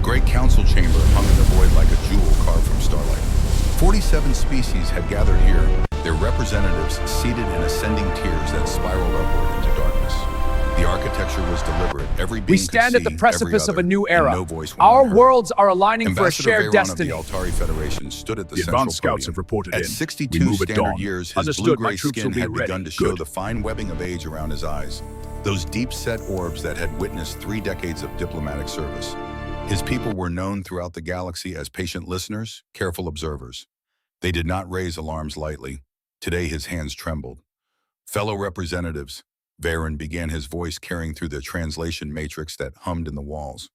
great council chamber hung in the void like a jewel carved from starlight. 47 species had gathered here, their representatives seated in ascending tiers that spiraled upward into darkness. The architecture was deliberate. Every being We stand could at the see precipice every of a new other, and era. no voice went Our unheard. worlds are aligning for a Ambassador shared Veyron destiny. of the Altari Federation stood at the The central advanced scouts podium. have reported At in. 62 We move at standard dawn. years, his Understood, my blue-gray troops skin will be had ready. begun to show Good. the fine webbing of age around his eyes, those deep-set orbs that had witnessed 3 decades of diplomatic service. His people were known throughout the galaxy as patient listeners, careful observers. They did not raise alarms lightly. Today his hands trembled. Fellow representatives, Veyron began, his voice carrying through the translation matrix that hummed in the walls.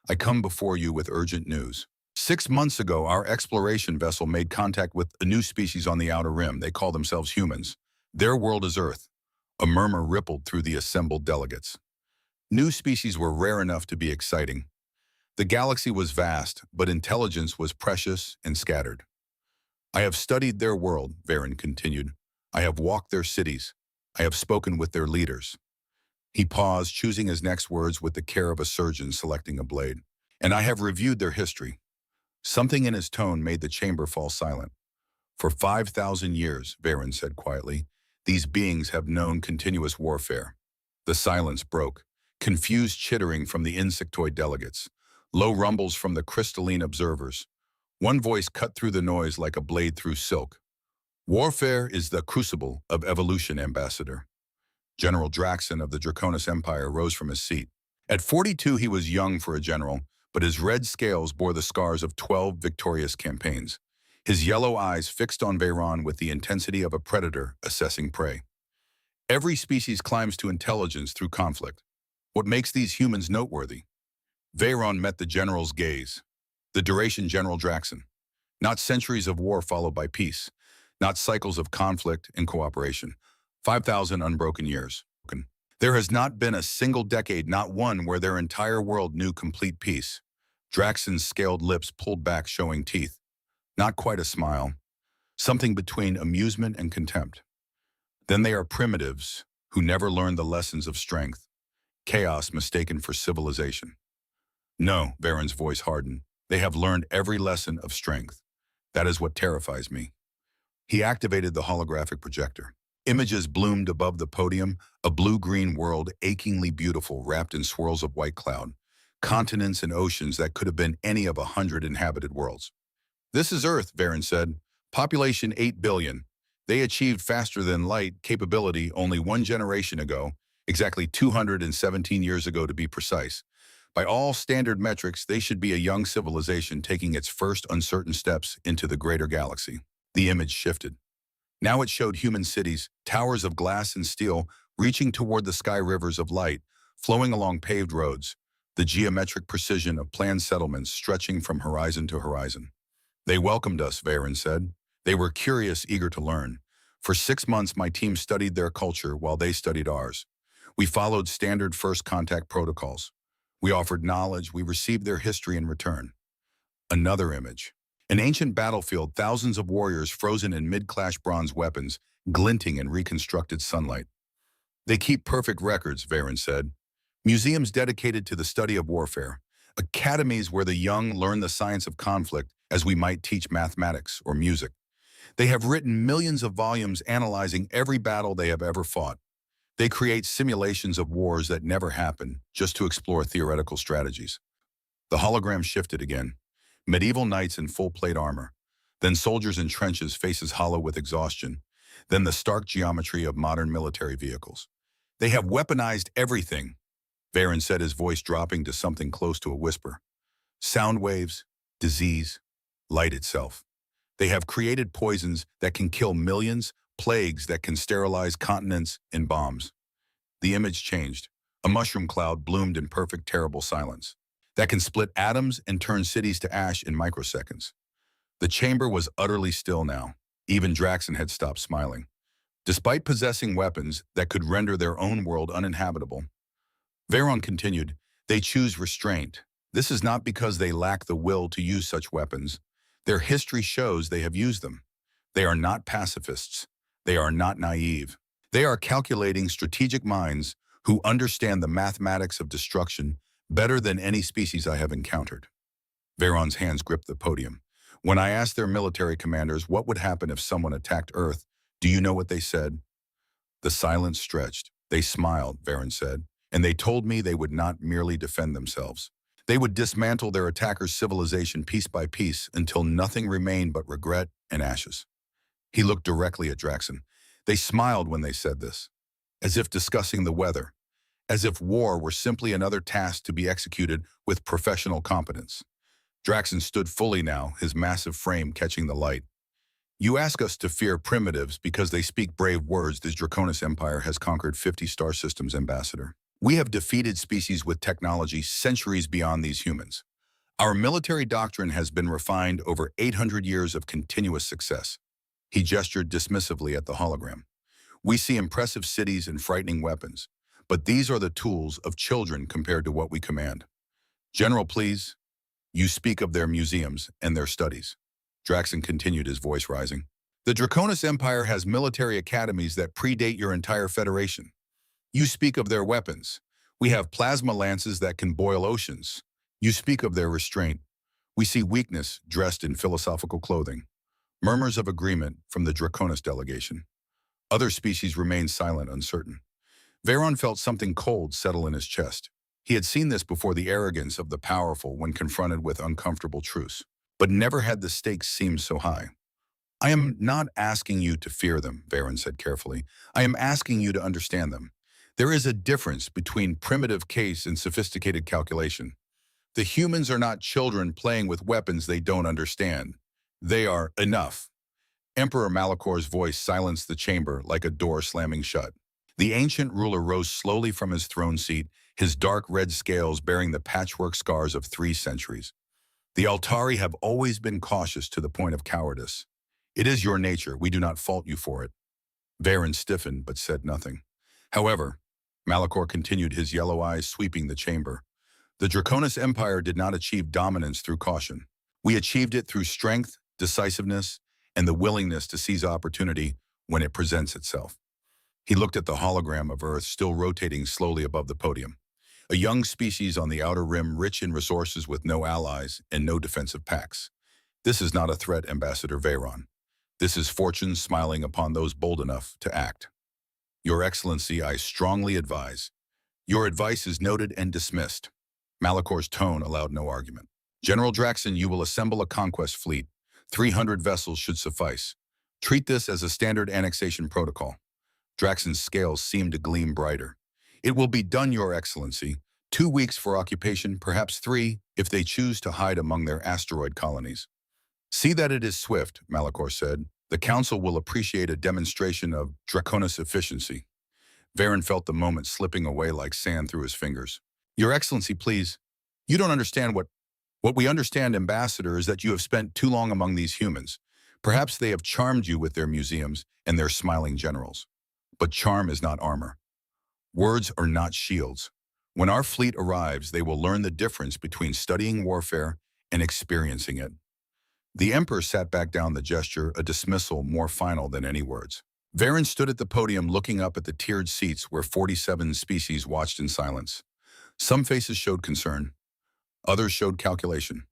I come before you with urgent news. 6 months ago, our exploration vessel made contact with a new species on the outer rim. They call themselves humans. Their world is Earth. A murmur rippled through the assembled delegates. New species were rare enough to be exciting. The galaxy was vast, but intelligence was precious and scattered. I have studied their world, Veyron continued. I have walked their cities. I have spoken with their leaders. He paused, choosing his next words with the care of a surgeon selecting a blade. And I have reviewed their history. Something in his tone made the chamber fall silent. For 5,000 years, Veyron said quietly, these beings have known continuous warfare. The silence broke, confused chittering from the insectoid delegates, low rumbles from the crystalline observers. One voice cut through the noise like a blade through silk. Warfare is the crucible of evolution, Ambassador. General Draxon of the Draconis Empire rose from his seat. At 42, he was young for a general, but his red scales bore the scars of 12 victorious campaigns. His yellow eyes fixed on Veyron with the intensity of a predator assessing prey. Every species climbs to intelligence through conflict. What makes these humans noteworthy? Veyron met the general's gaze. The duration, General Draxon. Not centuries of war followed by peace. Not cycles of conflict and cooperation. 5,000 unbroken years. There has not been a single decade, not one, where their entire world knew complete peace. Draxon's scaled lips pulled back, showing teeth. Not quite a smile. Something between amusement and contempt. Then they are primitives who never learned the lessons of strength. Chaos mistaken for civilization. No, Veyron's voice hardened. They have learned every lesson of strength. That is what terrifies me. He activated the holographic projector. Images bloomed above the podium, a blue-green world achingly beautiful wrapped in swirls of white cloud. Continents and oceans that could have been any of 100 inhabited worlds. This is Earth, Veyron said. Population 8 billion. They achieved faster than light capability only 1 generation ago, exactly 217 years ago to be precise. By all standard metrics, they should be a young civilization taking its first uncertain steps into the greater galaxy. The image shifted. Now it showed human cities, towers of glass and steel, reaching toward the sky, rivers of light, flowing along paved roads, the geometric precision of planned settlements stretching from horizon to horizon. They welcomed us, Veyron said. They were curious, eager to learn. For 6 months, my team studied their culture while they studied ours. We followed standard first contact protocols. We offered knowledge, we received their history in return. Another image. An ancient battlefield, thousands of warriors frozen in mid-clash bronze weapons, glinting in reconstructed sunlight. They keep perfect records, Veyron said. Museums dedicated to the study of warfare. Academies where the young learn the science of conflict as we might teach mathematics or music. They have written millions of volumes analyzing every battle they have ever fought. They create simulations of wars that never happen just to explore theoretical strategies. The hologram shifted again. Medieval knights in full plate armor. Then soldiers in trenches, faces hollow with exhaustion. Then the stark geometry of modern military vehicles. They have weaponized everything, Veyron said, his voice dropping to something close to a whisper. Sound waves, disease, light itself. They have created poisons that can kill millions, plagues that can sterilize continents, and bombs. The image changed. A mushroom cloud bloomed in perfect, terrible silence that can split atoms and turn cities to ash in microseconds. The chamber was utterly still now. Even Draxon had stopped smiling. Despite possessing weapons that could render their own world uninhabitable, Veyron continued, they choose restraint. This is not because they lack the will to use such weapons. Their history shows they have used them. They are not pacifists. They are not naive. They are calculating strategic minds who understand the mathematics of destruction better than any species I have encountered. Veron's hands gripped the podium. When I asked their military commanders what would happen if someone attacked Earth, do you know what they said? The silence stretched. They smiled, Veron said, and they told me they would not merely defend themselves. They would dismantle their attacker's civilization piece by piece until nothing remained but regret and ashes. He looked directly at Draxon. They smiled when they said this, as if discussing the weather, as if war were simply another task to be executed with professional competence. Draxon stood fully now, his massive frame catching the light. You ask us to fear primitives because they speak brave words. The Draconis Empire has conquered 50 star systems, Ambassador. We have defeated species with technology centuries beyond these humans. Our military doctrine has been refined over 800 years of continuous success. He gestured dismissively at the hologram. We see impressive cities and frightening weapons, but these are the tools of children compared to what we command. General, please. You speak of their museums and their studies. Draxon continued, his voice rising. The Draconis Empire has military academies that predate your entire federation. You speak of their weapons. We have plasma lances that can boil oceans. You speak of their restraint. We see weakness dressed in philosophical clothing. Murmurs of agreement from the Draconis delegation. Other species remained silent, uncertain. Veron felt something cold settle in his chest. He had seen this before, the arrogance of the powerful when confronted with uncomfortable truths. But never had the stakes seemed so high. I am not asking you to fear them, Veron said carefully. I am asking you to understand them. There is a difference between primitive case and sophisticated calculation. The humans are not children playing with weapons they don't understand. They are enough. Emperor Malakor's voice silenced the chamber like a door slamming shut. The ancient ruler rose slowly from his throne seat, his dark red scales bearing the patchwork scars of 3 centuries. The Altari have always been cautious to the point of cowardice. It is your nature. We do not fault you for it. Veron stiffened but said nothing. However, Malakor continued, his yellow eyes sweeping the chamber. The Draconis Empire did not achieve dominance through caution. We achieved it through strength, decisiveness, and the willingness to seize opportunity when it presents itself. He looked at the hologram of Earth still rotating slowly above the podium. A young species on the outer rim, rich in resources with no allies and no defensive pacts. This is not a threat, Ambassador Veron. This is fortune smiling upon those bold enough to act. Your Excellency, I strongly advise. Your advice is noted and dismissed. Malakor's tone allowed no argument. General Draxon, you will assemble a conquest fleet. 300 vessels should suffice. Treat this as a standard annexation protocol. Draxon's scales seemed to gleam brighter. It will be done, Your Excellency. 2 weeks for occupation, perhaps 3, if they choose to hide among their asteroid colonies. See that it is swift, Malakor said. The Council will appreciate a demonstration of Draconis efficiency. Veron felt the moment slipping away like sand through his fingers. Your Excellency, please. You don't understand what we understand, Ambassador, is that you have spent too long among these humans. Perhaps they have charmed you with their museums and their smiling generals. But charm is not armor. Words are not shields. When our fleet arrives, they will learn the difference between studying warfare and experiencing it. The Emperor sat back down, the gesture a dismissal more final than any words. Veron stood at the podium looking up at the tiered seats where 47 species watched in silence. Some faces showed concern. Others showed calculation.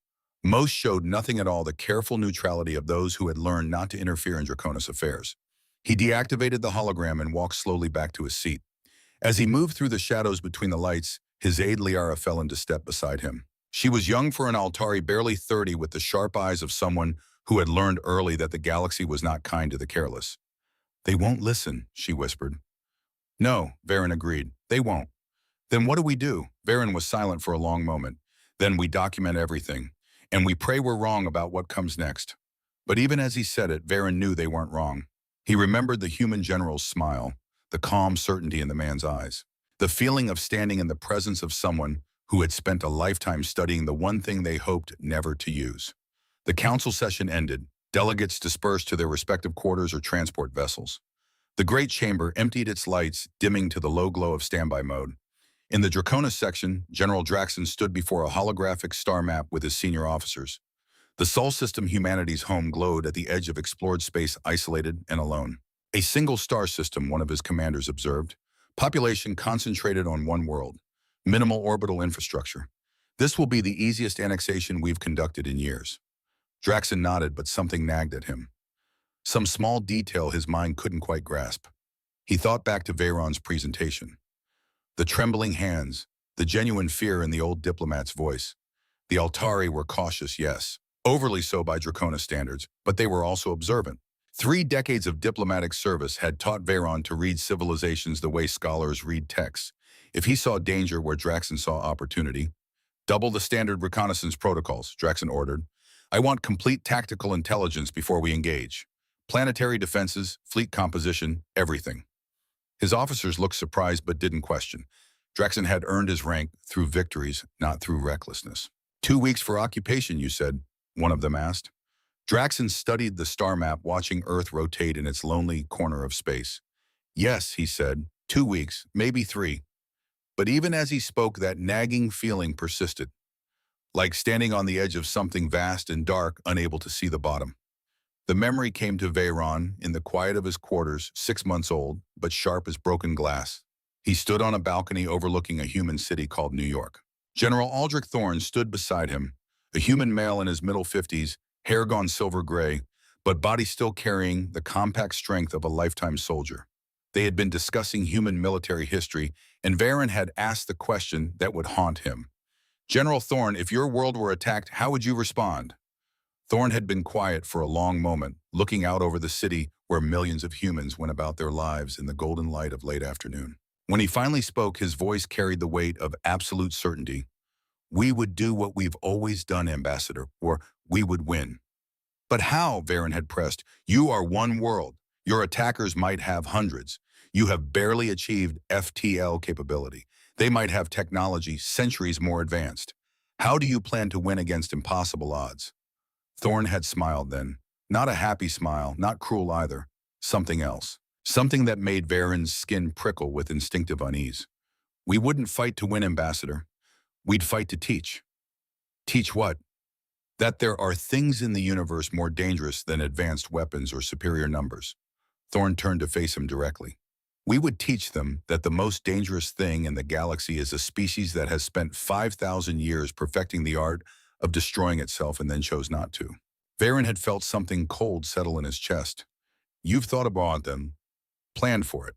Most showed nothing at all, the careful neutrality of those who had learned not to interfere in Draconis affairs. He deactivated the hologram and walked slowly back to his seat. As he moved through the shadows between the lights, his aide Liara fell into step beside him. She was young for an Altari, barely 30, with the sharp eyes of someone who had learned early that the galaxy was not kind to the careless. They won't listen, she whispered. No, Veron agreed. They won't. Then what do we do? Veron was silent for a long moment. Then we document everything, and we pray we're wrong about what comes next. But even as he said it, Veron knew they weren't wrong. He remembered the human general's smile, the calm certainty in the man's eyes, the feeling of standing in the presence of someone who had spent a lifetime studying the one thing they hoped never to use. The council session ended. Delegates dispersed to their respective quarters or transport vessels. The great chamber emptied its lights, dimming to the low glow of standby mode. In the Draconis section, General Draxon stood before a holographic star map with his senior officers. The Sol system, humanity's home, glowed at the edge of explored space, isolated and alone. A single star system, one of his commanders observed. Population concentrated on one world. Minimal orbital infrastructure. This will be the easiest annexation we've conducted in years. Draxon nodded, but something nagged at him. Some small detail his mind couldn't quite grasp. He thought back to Veyron's presentation. The trembling hands, the genuine fear in the old diplomat's voice. The Altari were cautious, yes, overly so by Draconis standards, but they were also observant. 3 decades of diplomatic service had taught Veyron to read civilizations the way scholars read texts. If he saw danger where Draxon saw opportunity, double the standard reconnaissance protocols, Draxon ordered. I want complete tactical intelligence before we engage. Planetary defenses, fleet composition, everything. His officers looked surprised but didn't question. Draxon had earned his rank through victories, not through recklessness. 2 weeks for occupation, you said, one of them asked. Draxon studied the star map, watching Earth rotate in its lonely corner of space. Yes, he said, 2 weeks, maybe 3. But even as he spoke, that nagging feeling persisted, like standing on the edge of something vast and dark, unable to see the bottom. The memory came to Veyron in the quiet of his quarters, 6 months old, but sharp as broken glass. He stood on a balcony overlooking a human city called New York. General Aldrich Thorne stood beside him, a human male in his middle 50s, hair gone silver gray, but body still carrying the compact strength of a lifetime soldier. They had been discussing human military history, and Veyron had asked the question that would haunt him. General Thorne, if your world were attacked, how would you respond? Thorne had been quiet for a long moment, looking out over the city where millions of humans went about their lives in the golden light of late afternoon. When he finally spoke, his voice carried the weight of absolute certainty. We would do what we've always done, Ambassador, or we would win. But how? Veyron had pressed. You are one world. Your attackers might have hundreds. You have barely achieved FTL capability. They might have technology centuries more advanced. How do you plan to win against impossible odds? Thorne had smiled then. Not a happy smile, not cruel either. Something else. Something that made Veyron's skin prickle with instinctive unease. We wouldn't fight to win, Ambassador. We'd fight to teach. Teach what? That there are things in the universe more dangerous than advanced weapons or superior numbers. Thorne turned to face him directly. We would teach them that the most dangerous thing in the galaxy is a species that has spent 5,000 years perfecting the art of destroying itself and then chose not to. Veyron had felt something cold settle in his chest. You've thought about them, planned for it.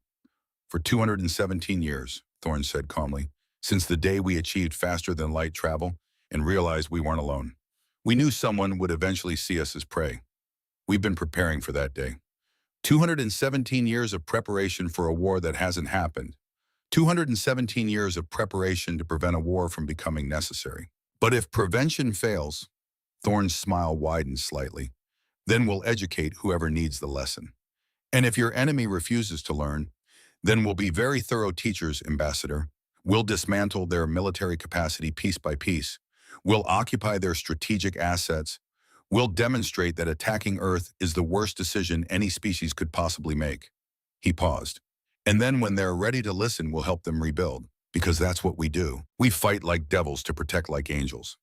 For 217 years, Thorne said calmly, since the day we achieved faster than light travel and realized we weren't alone. We knew someone would eventually see us as prey. We've been preparing for that day. 217 years of preparation for a war that hasn't happened. 217 years of preparation to prevent a war from becoming necessary. But if prevention fails, Thorne's smile widened slightly, then we'll educate whoever needs the lesson. And if your enemy refuses to learn, then we'll be very thorough teachers, Ambassador. We'll dismantle their military capacity piece by piece. We'll occupy their strategic assets. We'll demonstrate that attacking Earth is the worst decision any species could possibly make. He paused. And then when they're ready to listen, we'll help them rebuild. Because that's what we do. We fight like devils to protect like angels.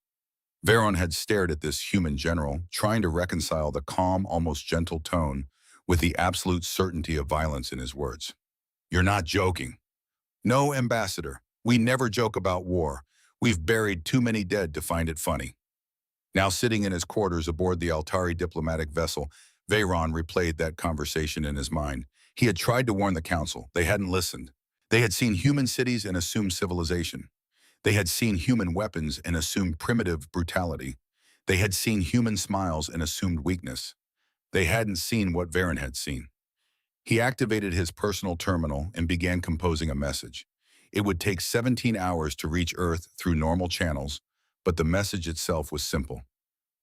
Veyron had stared at this human general, trying to reconcile the calm, almost gentle tone with the absolute certainty of violence in his words. You're not joking. No, Ambassador. We never joke about war. We've buried too many dead to find it funny. Now sitting in his quarters aboard the Altari diplomatic vessel, Veyron replayed that conversation in his mind. He had tried to warn the council. They hadn't listened. They had seen human cities and assumed civilization. They had seen human weapons and assumed primitive brutality. They had seen human smiles and assumed weakness. They hadn't seen what Veyron had seen. He activated his personal terminal and began composing a message. It would take 17 hours to reach Earth through normal channels, but the message itself was simple.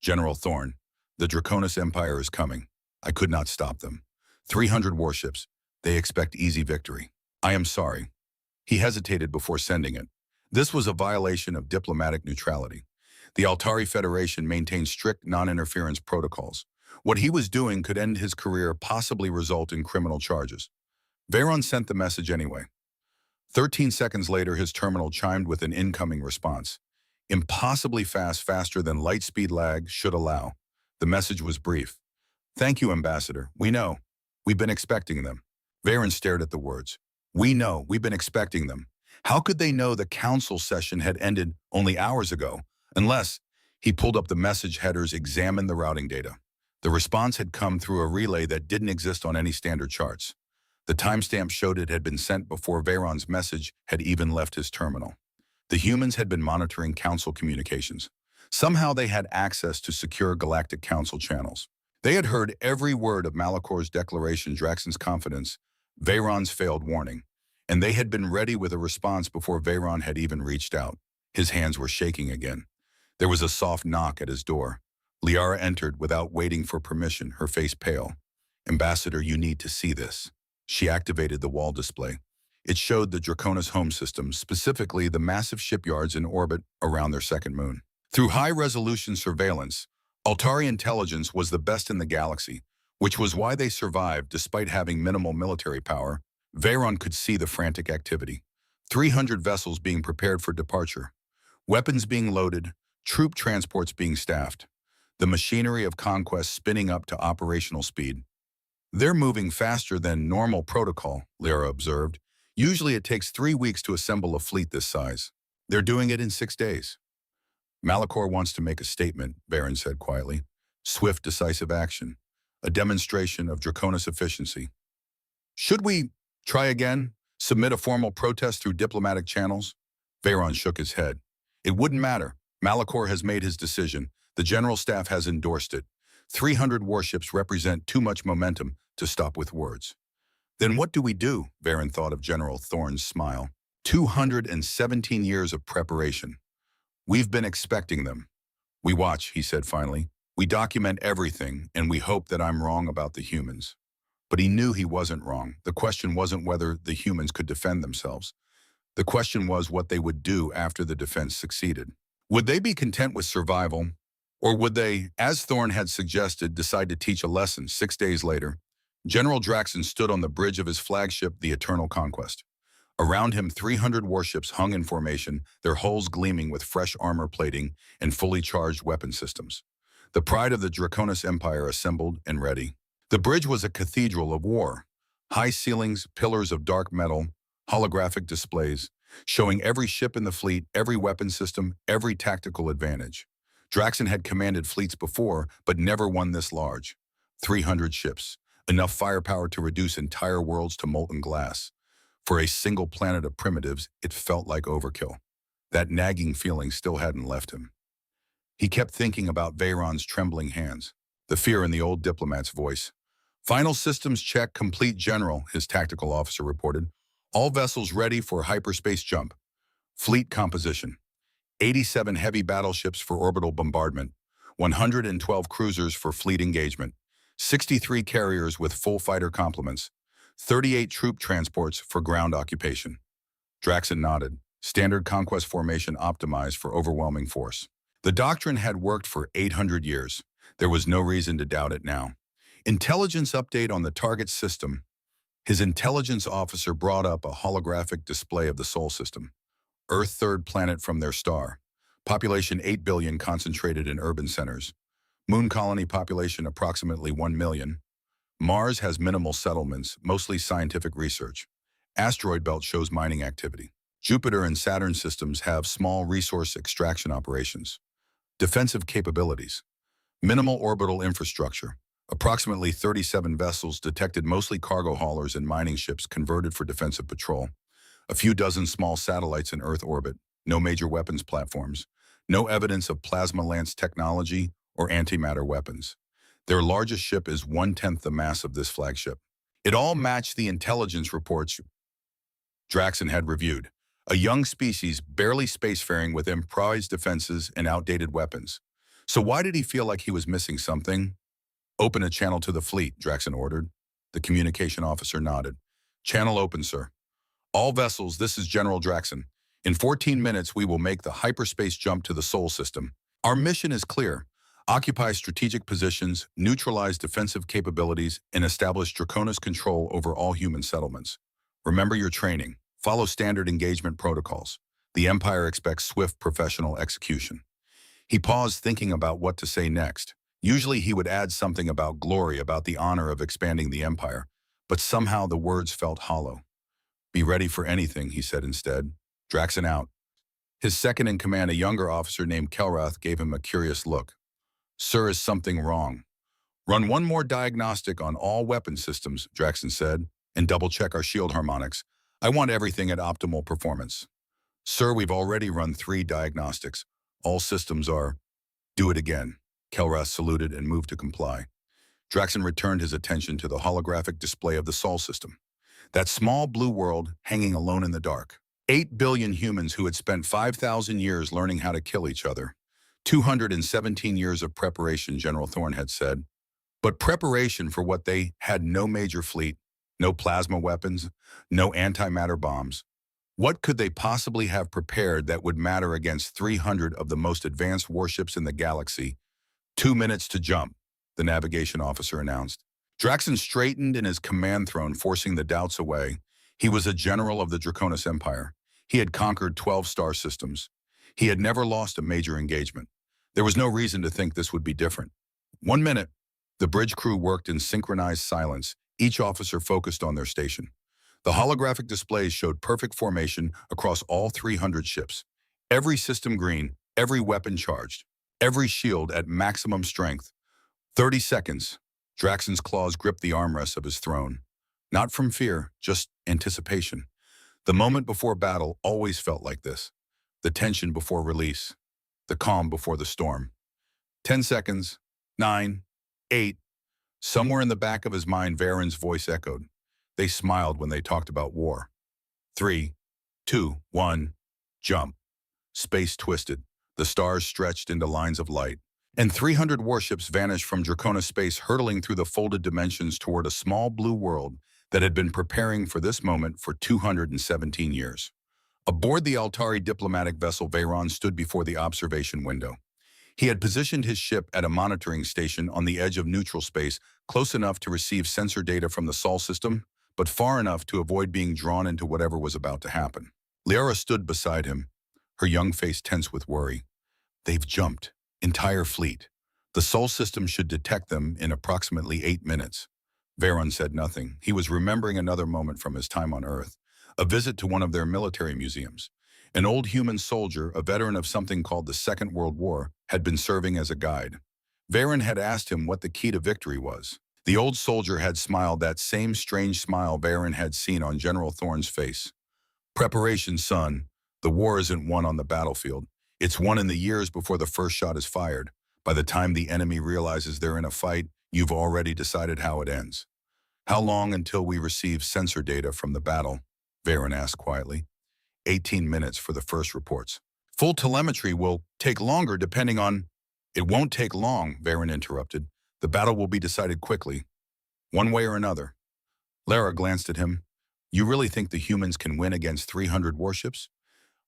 General Thorne, the Draconis Empire is coming. I could not stop them. 300 warships. They expect easy victory. I am sorry. He hesitated before sending it. This was a violation of diplomatic neutrality. The Altari Federation maintained strict non-interference protocols. What he was doing could end his career, possibly result in criminal charges. Veyron sent the message anyway. 13 seconds later, his terminal chimed with an incoming response. Impossibly fast, faster than light speed lag should allow. The message was brief. Thank you, Ambassador. We know. We've been expecting them. Veyron stared at the words. We know. We've been expecting them. How could they know the council session had ended only hours ago? Unless he pulled up the message headers, examined the routing data. The response had come through a relay that didn't exist on any standard charts. The timestamp showed it had been sent before Veyron's message had even left his terminal. The humans had been monitoring council communications. Somehow they had access to secure galactic council channels. They had heard every word of Malakor's declaration, Draxon's confidence, Veyron's failed warning, and they had been ready with a response before Veyron had even reached out. His hands were shaking again. There was a soft knock at his door. Liara entered without waiting for permission, her face pale. "Ambassador, you need to see this." She activated the wall display. It showed the Draconis home system, specifically the massive shipyards in orbit around their second moon. Through high-resolution surveillance, Altari intelligence was the best in the galaxy, which was why they survived despite having minimal military power. Veyron could see the frantic activity. 300 vessels being prepared for departure, weapons being loaded, troop transports being staffed, the machinery of conquest spinning up to operational speed. "They're moving faster than normal protocol," Lyra observed. "Usually it takes 3 weeks to assemble a fleet this size. They're doing it in 6 days." "Malachor wants to make a statement," Veyron said quietly. "Swift, decisive action. A demonstration of Draconis efficiency." "Should we try again? Submit a formal protest through diplomatic channels?" Veyron shook his head. "It wouldn't matter. Malachor has made his decision. The General Staff has endorsed it. 300 warships represent too much momentum to stop with words." "Then what do we do?" Veyron thought of General Thorne's smile. 217 years of preparation. "We've been expecting them. We watch," he said finally. "We document everything, and we hope that I'm wrong about the humans." But he knew he wasn't wrong. The question wasn't whether the humans could defend themselves. The question was what they would do after the defense succeeded. Would they be content with survival, or would they, as Thorne had suggested, decide to teach a lesson? 6 days later, General Draxon stood on the bridge of his flagship, the Eternal Conquest. Around him, 300 warships hung in formation, their hulls gleaming with fresh armor plating and fully charged weapon systems. The pride of the Draconis Empire assembled and ready. The bridge was a cathedral of war. High ceilings, pillars of dark metal, holographic displays, showing every ship in the fleet, every weapon system, every tactical advantage. Draxon had commanded fleets before, but never one this large. 300 ships, enough firepower to reduce entire worlds to molten glass. For a single planet of primitives, it felt like overkill. That nagging feeling still hadn't left him. He kept thinking about Veyron's trembling hands, the fear in the old diplomat's voice. "Final systems check complete, General," his tactical officer reported. "All vessels ready for hyperspace jump. Fleet composition: 87 heavy battleships for orbital bombardment, 112 cruisers for fleet engagement, 63 carriers with full fighter complements, 38 troop transports for ground occupation." Draxon nodded. Standard conquest formation optimized for overwhelming force. The doctrine had worked for 800 years. There was no reason to doubt it now. Intelligence update on the target system. His intelligence officer brought up a holographic display of the Sol system. Earth, third planet from their star. Population 8 billion concentrated in urban centers. Moon colony population approximately 1 million. Mars has minimal settlements, mostly scientific research. Asteroid belt shows mining activity. Jupiter and Saturn systems have small resource extraction operations. Defensive capabilities. Minimal orbital infrastructure. Approximately 37 vessels detected, mostly cargo haulers and mining ships converted for defensive patrol. A few dozen small satellites in Earth orbit. No major weapons platforms. No evidence of plasma lance technology or antimatter weapons. Their largest ship is 1/10 the mass of this flagship. It all matched the intelligence reports Draxon had reviewed. A young species barely spacefaring with improvised defenses and outdated weapons. So why did he feel like he was missing something? "Open a channel to the fleet," Draxon ordered. The communication officer nodded. "Channel open, sir. All vessels, this is General Draxon. In 14 minutes, we will make the hyperspace jump to the Sol system. Our mission is clear. Occupy strategic positions, neutralize defensive capabilities, and establish Draconis control over all human settlements. Remember your training. Follow standard engagement protocols. The Empire expects swift professional execution." He paused, thinking about what to say next. Usually he would add something about glory, about the honor of expanding the Empire, but somehow the words felt hollow. "Be ready for anything," he said instead. Draxon out. His second-in-command, a younger officer named Kelrath, gave him a curious look. Sir, is something wrong? Run one more diagnostic on all weapon systems, Draxon said, and double-check our shield harmonics. I want everything at optimal performance. Sir, we've already run 3 diagnostics. All systems are. Do it again. Kelrath saluted and moved to comply. Draxon returned his attention to the holographic display of the Sol system. That small blue world hanging alone in the dark. 8 billion humans who had spent 5,000 years learning how to kill each other. 217 years of preparation, General Thorne had said. But preparation for what they had: no major fleet, no plasma weapons, no antimatter bombs. What could they possibly have prepared that would matter against 300 of the most advanced warships in the galaxy? 2 minutes to jump, the navigation officer announced. Draxon straightened in his command throne, forcing the doubts away. He was a general of the Draconis Empire. He had conquered 12 star systems. He had never lost a major engagement. There was no reason to think this would be different. 1 minute. The bridge crew worked in synchronized silence, each officer focused on their station. The holographic displays showed perfect formation across all 300 ships. Every system green, every weapon charged, every shield at maximum strength. 30 seconds. Draxon's claws gripped the armrests of his throne. Not from fear, just anticipation. The moment before battle always felt like this. The tension before release. The calm before the storm. 10 seconds. 9. 8. Somewhere in the back of his mind, Varen's voice echoed. They smiled when they talked about war. 3, 2, 1. Jump. Space twisted. The stars stretched into lines of light. And 300 warships vanished from Draconis space, hurtling through the folded dimensions toward a small blue world that had been preparing for this moment for 217 years. Aboard the Altari diplomatic vessel, Veyron stood before the observation window. He had positioned his ship at a monitoring station on the edge of neutral space, close enough to receive sensor data from the Sol system, but far enough to avoid being drawn into whatever was about to happen. Liara stood beside him, her young face tense with worry. They've jumped. Entire fleet. The Sol system should detect them in approximately 8 minutes. Veyron said nothing. He was remembering another moment from his time on Earth, a visit to one of their military museums. An old human soldier, a veteran of something called the Second World War, had been serving as a guide. Veyron had asked him what the key to victory was. The old soldier had smiled, that same strange smile Veyron had seen on General Thorne's face. Preparation, son. The war isn't won on the battlefield. It's won in the years before the first shot is fired. By the time the enemy realizes they're in a fight, you've already decided how it ends. How long until we receive sensor data from the battle? Veyron asked quietly. 18 minutes for the first reports. Full telemetry will take longer depending on... It won't take long, Veyron interrupted. The battle will be decided quickly, one way or another. Lara glanced at him. You really think the humans can win against 300 warships?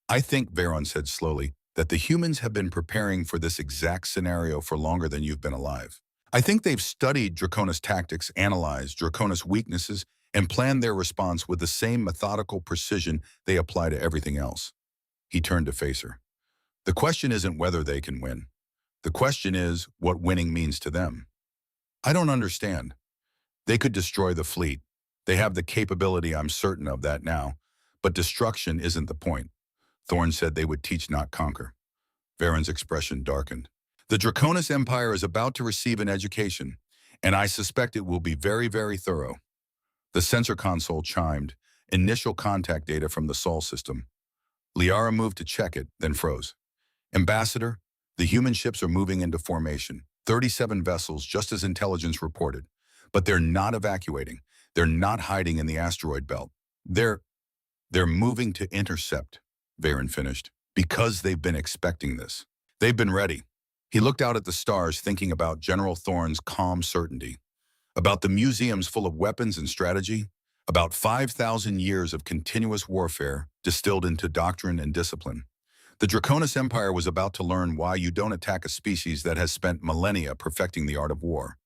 I think, Veyron said slowly, that the humans have been preparing for this exact scenario for longer than you've been alive. I think they've studied Draconis tactics, analyzed Draconis weaknesses, and planned their response with the same methodical precision they apply to everything else. He turned to face her. The question isn't whether they can win. The question is what winning means to them. I don't understand. They could destroy the fleet. They have the capability, I'm certain of that now. But destruction isn't the point. Thorne said they would teach, not conquer. Veyron's expression darkened. The Draconis Empire is about to receive an education, and I suspect it will be very, very thorough. The sensor console chimed, initial contact data from the Sol system. Liara moved to check it, then froze. Ambassador, the human ships are moving into formation. 37 vessels, just as intelligence reported. But they're not evacuating. They're not hiding in the asteroid belt. They're moving to intercept, Veyron finished, because they've been expecting this. They've been ready. He looked out at the stars, thinking about General Thorne's calm certainty, about the museums full of weapons and strategy, about 5,000 years of continuous warfare distilled into doctrine and discipline. The Draconis Empire was about to learn why you don't attack a species that has spent millennia perfecting the art of war.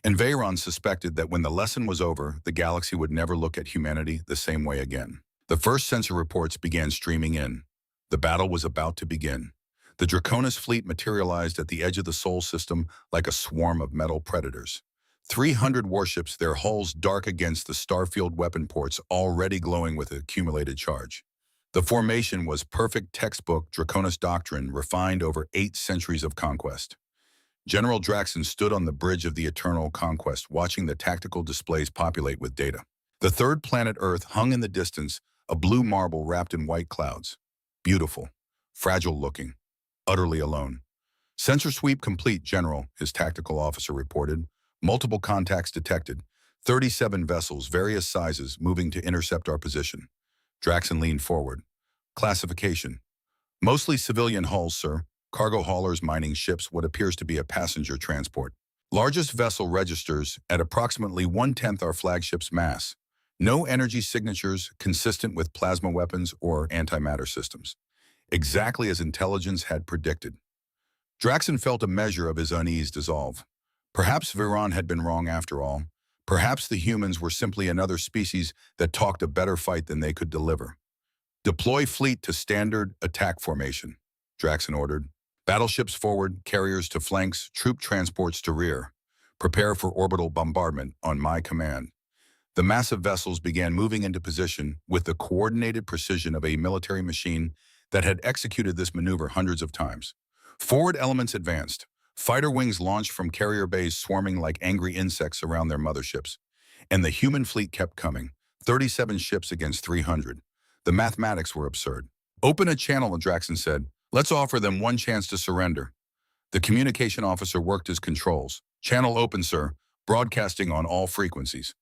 And Veyron suspected that when the lesson was over, the galaxy would never look at humanity the same way again. The first sensor reports began streaming in. The battle was about to begin. The Draconis fleet materialized at the edge of the Sol system like a swarm of metal predators. 300 warships, their hulls dark against the starfield weapon ports already glowing with accumulated charge. The formation was perfect textbook Draconis doctrine refined over 8 centuries of conquest. General Draxon stood on the bridge of the eternal conquest, watching the tactical displays populate with data. The third planet Earth hung in the distance, a blue marble wrapped in white clouds. Beautiful, fragile-looking, utterly alone. Sensor sweep complete, General, his tactical officer reported. Multiple contacts detected. 37 vessels, various sizes, moving to intercept our position. Draxon leaned forward. Classification. Mostly civilian hulls, sir. Cargo haulers, mining ships, what appears to be a passenger transport. Largest vessel registers at approximately 1/10 our flagship's mass. No energy signatures consistent with plasma weapons or antimatter systems. Exactly as intelligence had predicted. Draxon felt a measure of his unease dissolve. Perhaps Viron had been wrong after all. Perhaps the humans were simply another species that talked a better fight than they could deliver. Deploy fleet to standard attack formation, Draxon ordered. Battleships forward, carriers to flanks, troop transports to rear. Prepare for orbital bombardment on my command. The massive vessels began moving into position with the coordinated precision of a military machine that had executed this maneuver hundreds of times. Forward elements advanced. Fighter wings launched from carrier bays swarming like angry insects around their motherships. And the human fleet kept coming. 37 ships against 300. The mathematics were absurd. Open a channel, Draxon said. Let's offer them one chance to surrender. The communication officer worked his controls. Channel open, sir. Broadcasting on all frequencies.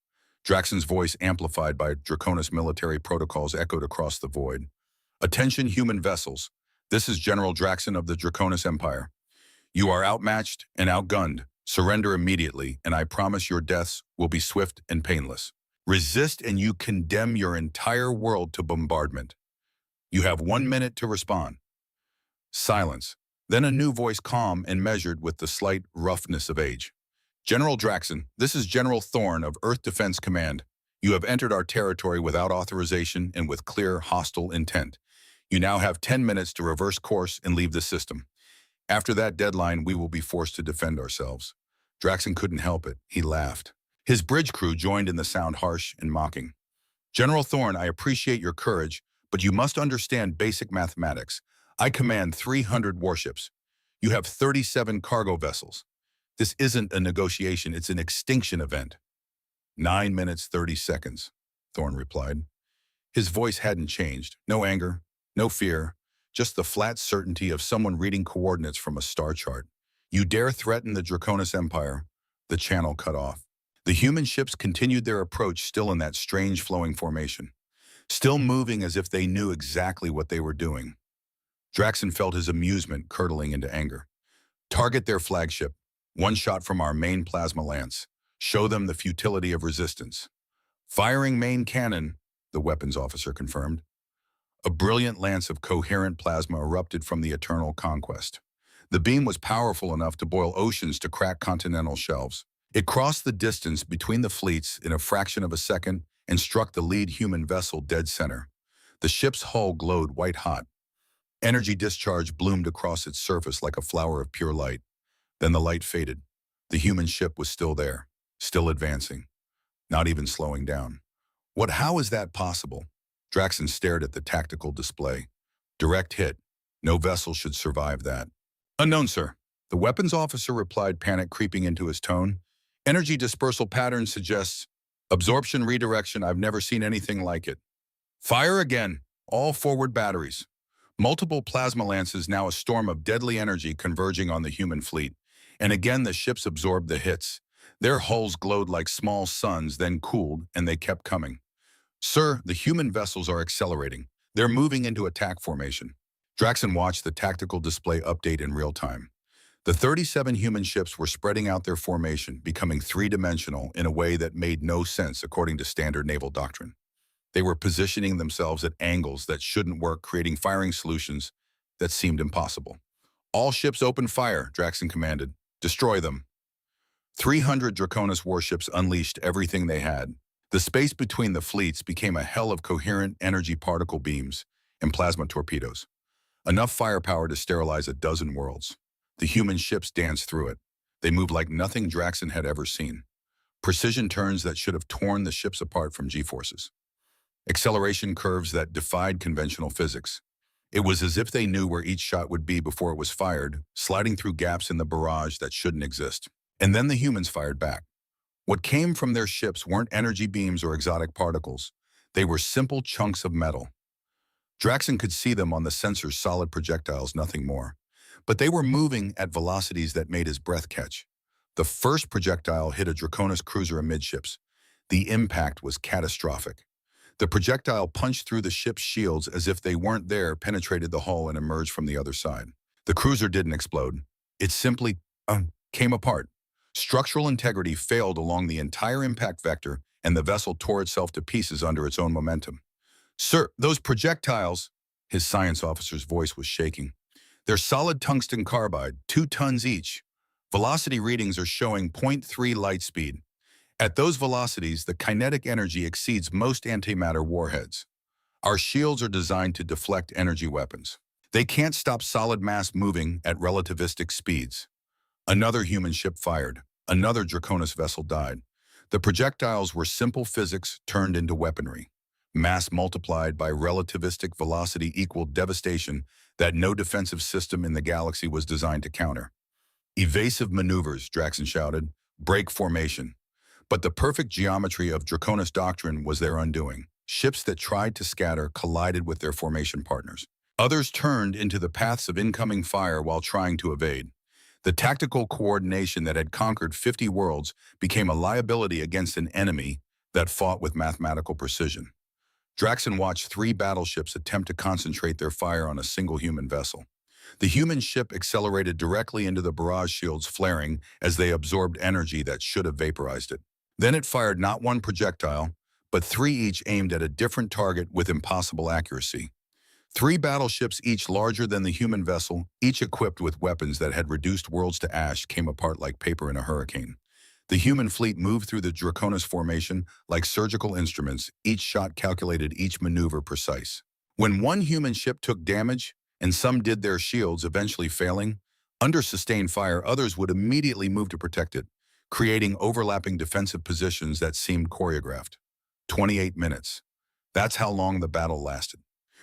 Draxon's voice, amplified by Draconis military protocols, echoed across the void. Attention, human vessels. This is General Draxon of the Draconis Empire. You are outmatched and outgunned. Surrender immediately, and I promise your deaths will be swift and painless. Resist and you condemn your entire world to bombardment. You have 1 minute to respond. Silence. Then a new voice, calm and measured with the slight roughness of age. General Draxon, this is General Thorne of Earth Defense Command. You have entered our territory without authorization and with clear hostile intent. You now have 10 minutes to reverse course and leave the system. After that deadline, we will be forced to defend ourselves. Draxon couldn't help it. He laughed. His bridge crew joined in the sound, harsh and mocking. General Thorne, I appreciate your courage, but you must understand basic mathematics. I command 300 warships. You have 37 cargo vessels. This isn't a negotiation, it's an extinction event. 9 minutes, 30 seconds, Thorne replied. His voice hadn't changed. No anger, no fear, just the flat certainty of someone reading coordinates from a star chart. You dare threaten the Draconis Empire? The channel cut off. The human ships continued their approach, still in that strange flowing formation, still moving as if they knew exactly what they were doing. Draxon felt his amusement curdling into anger. Target their flagship. One shot from our main plasma lance. Show them the futility of resistance. Firing main cannon, the weapons officer confirmed. A brilliant lance of coherent plasma erupted from the eternal conquest. The beam was powerful enough to boil oceans to crack continental shelves. It crossed the distance between the fleets in a fraction of a second and struck the lead human vessel dead center. The ship's hull glowed white-hot. Energy discharge bloomed across its surface like a flower of pure light. Then the light faded. The human ship was still there, still advancing, not even slowing down. How is that possible? Draxon stared at the tactical display. Direct hit. No vessel should survive that. Unknown, sir. The weapons officer replied, panic creeping into his tone. Energy dispersal pattern suggests absorption redirection. I've never seen anything like it. Fire again. All forward batteries. Multiple plasma lances, now a storm of deadly energy converging on the human fleet. And again the ships absorbed the hits. Their hulls glowed like small suns, then cooled, and they kept coming. Sir, the human vessels are accelerating. They're moving into attack formation. Draxon watched the tactical display update in real time. The 37 human ships were spreading out their formation, becoming three-dimensional in a way that made no sense according to standard naval doctrine. They were positioning themselves at angles that shouldn't work, creating firing solutions that seemed impossible. All ships open fire, Draxon commanded. Destroy them. 300 Draconis warships unleashed everything they had. The space between the fleets became a hell of coherent energy particle beams and plasma torpedoes. Enough firepower to sterilize a dozen worlds. The human ships danced through it. They moved like nothing Draxon had ever seen. Precision turns that should have torn the ships apart from G-forces. acceleration curves that defied conventional physics. It was as if they knew where each shot would be before it was fired, sliding through gaps in the barrage that shouldn't exist. And then the humans fired back. What came from their ships weren't energy beams or exotic particles. They were simple chunks of metal. Draxon could see them on the sensor's solid projectiles, nothing more. But they were moving at velocities that made his breath catch. The first projectile hit a Draconis cruiser amidships. The impact was catastrophic. The projectile punched through the ship's shields as if they weren't there, penetrated the hull, and emerged from the other side. The cruiser didn't explode. It simply came apart. Structural integrity failed along the entire impact vector, and the vessel tore itself to pieces under its own momentum. "Sir, those projectiles," his science officer's voice was shaking. "They're solid tungsten carbide, 2 tons each. Velocity readings are showing zero point 0.3 light speed. At those velocities, the kinetic energy exceeds most antimatter warheads. Our shields are designed to deflect energy weapons. They can't stop solid mass moving at relativistic speeds." Another human ship fired. Another Draconis vessel died. The projectiles were simple physics turned into weaponry. Mass multiplied by relativistic velocity equaled devastation that no defensive system in the galaxy was designed to counter. "Evasive maneuvers," Draxon shouted. "Break formation." But the perfect geometry of Draconis doctrine was their undoing. Ships that tried to scatter collided with their formation partners. Others turned into the paths of incoming fire while trying to evade. The tactical coordination that had conquered 50 worlds became a liability against an enemy that fought with mathematical precision. Draxon watched 3 battleships attempt to concentrate their fire on a single human vessel. The human ship accelerated directly into the barrage shields, flaring as they absorbed energy that should have vaporized it. Then it fired not 1 projectile, but 3 each aimed at a different target with impossible accuracy. 3 battleships, each larger than the human vessel, each equipped with weapons that had reduced worlds to ash, came apart like paper in a hurricane. The human fleet moved through the Draconis formation like surgical instruments, each shot calculated, each maneuver precise. When one human ship took damage, and some did, their shields eventually failing, under sustained fire, others would immediately move to protect it, creating overlapping defensive positions that seemed choreographed. 28 minutes. That's how long the battle lasted.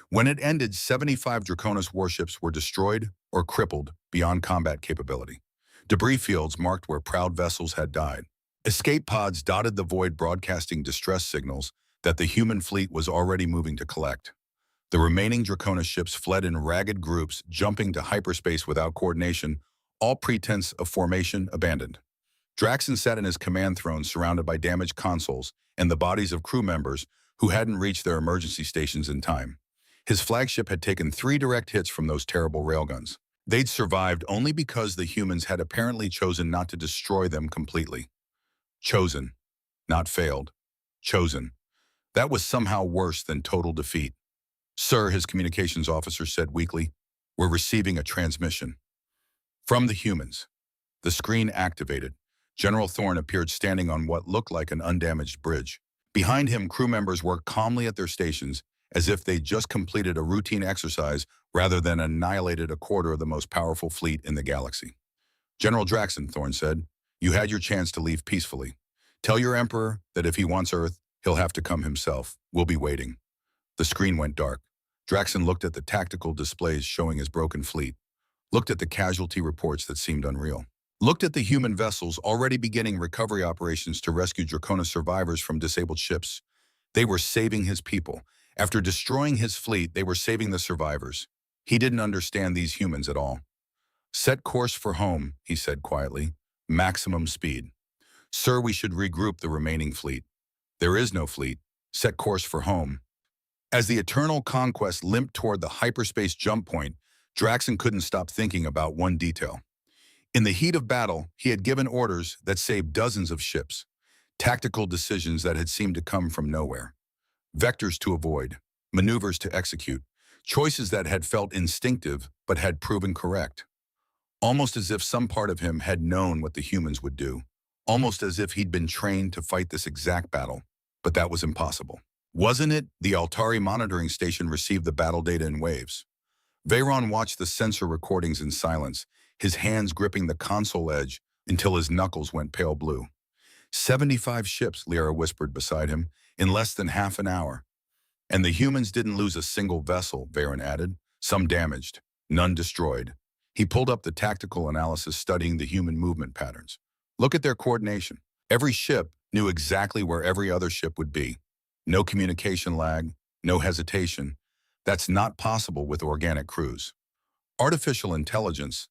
When it ended, 75 Draconis warships were destroyed or crippled beyond combat capability. Debris fields marked where proud vessels had died. Escape pods dotted the void, broadcasting distress signals that the human fleet was already moving to collect. The remaining Draconis ships fled in ragged groups, jumping to hyperspace without coordination, all pretense of formation abandoned. Draxon sat in his command throne, surrounded by damaged consoles and the bodies of crew members who hadn't reached their emergency stations in time. His flagship had taken 3 direct hits from those terrible railguns. They'd survived only because the humans had apparently chosen not to destroy them completely. Chosen, not failed. Chosen. That was somehow worse than total defeat. "Sir," his communications officer said weakly, "we're receiving a transmission." From the humans. The screen activated. General Thorne appeared standing on what looked like an undamaged bridge. Behind him, crew members worked calmly at their stations, as if they'd just completed a routine exercise rather than annihilated a quarter of the most powerful fleet in the galaxy. "General Draxon," Thorne said, "you had your chance to leave peacefully. Tell your Emperor that if he wants Earth, he'll have to come himself. We'll be waiting." The screen went dark. Draxon looked at the tactical displays showing his broken fleet, looked at the casualty reports that seemed unreal, looked at the human vessels already beginning recovery operations to rescue Draconis survivors from disabled ships. They were saving his people. After destroying his fleet, they were saving the survivors. He didn't understand these humans at all. "Set course for home," he said quietly. "Maximum speed." "Sir, we should regroup the remaining fleet." "There is no fleet. Set course for home." As the Eternal Conquest limped toward the hyperspace jump point, Draxon couldn't stop thinking about one detail. In the heat of battle, he had given orders that saved dozens of ships, tactical decisions that had seemed to come from nowhere. Vectors to avoid, maneuvers to execute, choices that had felt instinctive but had proven correct. Almost as if some part of him had known what the humans would do. Almost as if he'd been trained to fight this exact battle. But that was impossible. Wasn't it? The Altari monitoring station received the battle data in waves. Veyron watched the sensor recordings in silence, his hands gripping the console edge until his knuckles went pale blue. 75 ships, Lyra whispered beside him, in less than half an hour. And the humans didn't lose a single vessel, Varen added. Some damaged, none destroyed. He pulled up the tactical analysis studying the human movement patterns. Look at their coordination. Every ship knew exactly where every other ship would be. No communication lag, no hesitation. That's not possible with organic crews. Artificial intelligence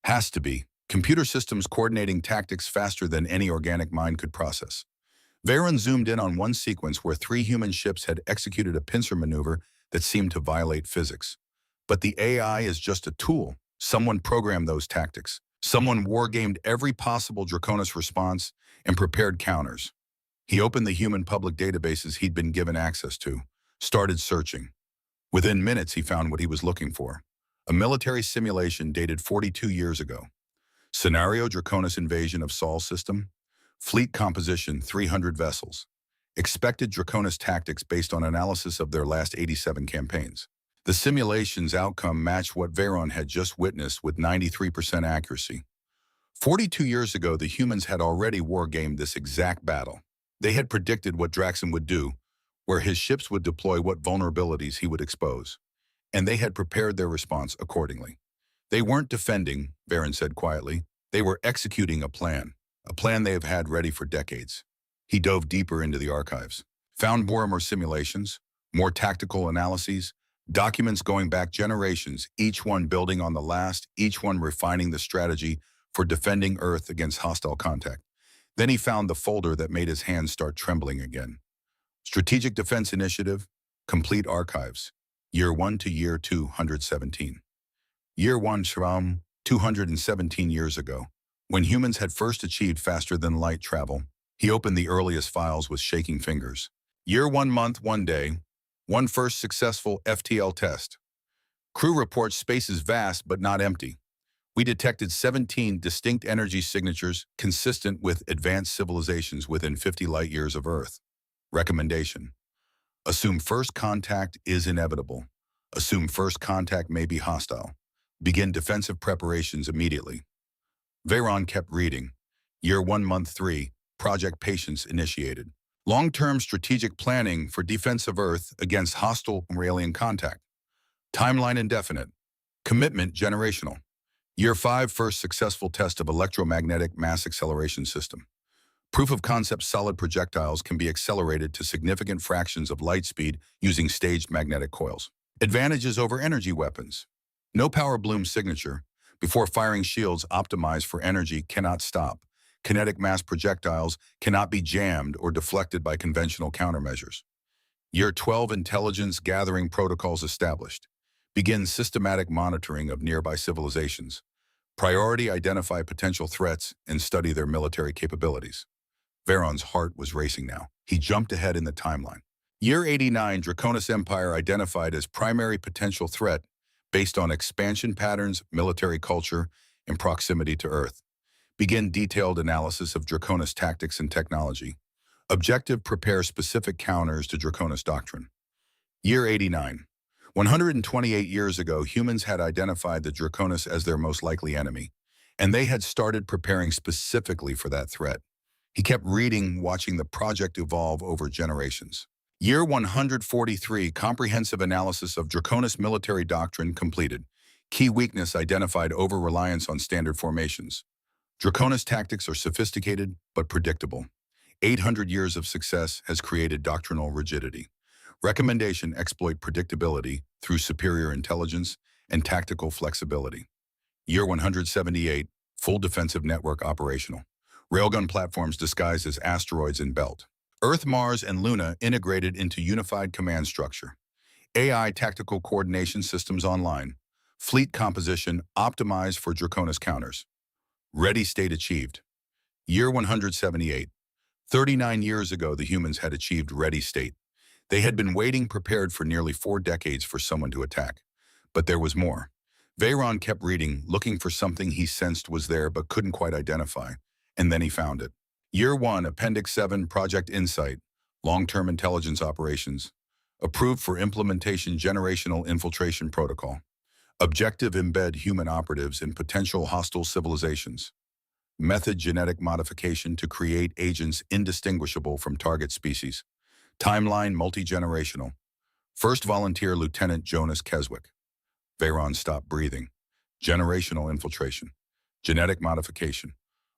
has to be. Computer systems coordinating tactics faster than any organic mind could process. Varen zoomed in on one sequence where three human ships had executed a pincer maneuver that seemed to violate physics. But the AI is just a tool. Someone programmed those tactics. Someone wargamed every possible Draconis response and prepared counters. He opened the human public databases he'd been given access to, started searching. Within minutes, he found what he was looking for. A military simulation dated 42 years ago. Scenario: Draconis invasion of Sol system. Fleet composition: 300 vessels. Expected Draconis tactics based on analysis of their last 87 campaigns. The simulation's outcome matched what Varen had just witnessed with 93% accuracy. 42 years ago, the humans had already wargamed this exact battle. They had predicted what Draxon would do, where his ships would deploy, what vulnerabilities he would expose. And they had prepared their response accordingly. They weren't defending, Varen said quietly. They were executing a plan they have had ready for decades. He dove deeper into the archives, found more simulations, more tactical analyses, documents going back generations, each one building on the last, each one refining the strategy for defending Earth against hostile contact. Then he found the folder that made his hands start trembling again. Strategic Defense Initiative, Complete Archives, Year 1 to Year 217. Year 1 from 217 years ago. When humans had first achieved faster-than-light travel, he opened the earliest files with shaking fingers. Year 1 month, 1 day, one first successful FTL test. Crew reports space is vast but not empty. We detected 17 distinct energy signatures consistent with advanced civilizations within 50 light years of Earth. Recommendation: assume first contact is inevitable. Assume first contact may be hostile. Begin defensive preparations immediately. Varen kept reading. Year 1 month 3, Project Patience initiated. Long-term strategic planning for defense of Earth against hostile alien contact. Timeline indefinite. Commitment generational. Year 5, first successful test of electromagnetic mass acceleration system. Proof of concept: solid projectiles can be accelerated to significant fractions of light speed using staged magnetic coils. Advantages over energy weapons. No power bloom signature. Before firing, shields optimized for energy cannot stop. Kinetic mass projectiles cannot be jammed or deflected by conventional countermeasures. Year 12, intelligence gathering protocols established. Begin systematic monitoring of nearby civilizations. Priority: identify potential threats and study their military capabilities. Varen's heart was racing now. He jumped ahead in the timeline. Year 89, Draconis Empire identified as primary potential threat based on expansion patterns, military culture, and proximity to Earth. Begin detailed analysis of Draconis tactics and technology. Objective: prepare specific counters to Draconis doctrine. Year 89. 128 years ago, humans had identified the Draconis as their most likely enemy, and they had started preparing specifically for that threat. He kept reading, watching the project evolve over generations. Year 143, comprehensive analysis of Draconis military doctrine completed. Key weakness identified: over-reliance on standard formations. Draconis tactics are sophisticated but predictable. 800 years of success has created doctrinal rigidity. Recommendation: exploit predictability through superior intelligence and tactical flexibility. Year 178, full defensive network operational. Railgun platforms disguised as asteroids in belt. Earth, Mars, and Luna integrated into unified command structure. AI tactical coordination systems online. Fleet composition optimized for Draconis counters. Ready state achieved. Year 178. 39 years ago, the humans had achieved ready state. They had been waiting prepared for nearly 4 decades for someone to attack. But there was more. Varen kept reading, looking for something he sensed was there but couldn't quite identify. And then he found it. Year 1, Appendix 7, Project Insight, Long-Term Intelligence Operations. Approved for implementation: generational infiltration protocol. Objective: embed human operatives in potential hostile civilizations. Method: genetic modification to create agents indistinguishable from target species. Timeline: multi-generational. First volunteer Lieutenant Jonas Keswick. Veyron stopped breathing. Generational infiltration. Genetic modification.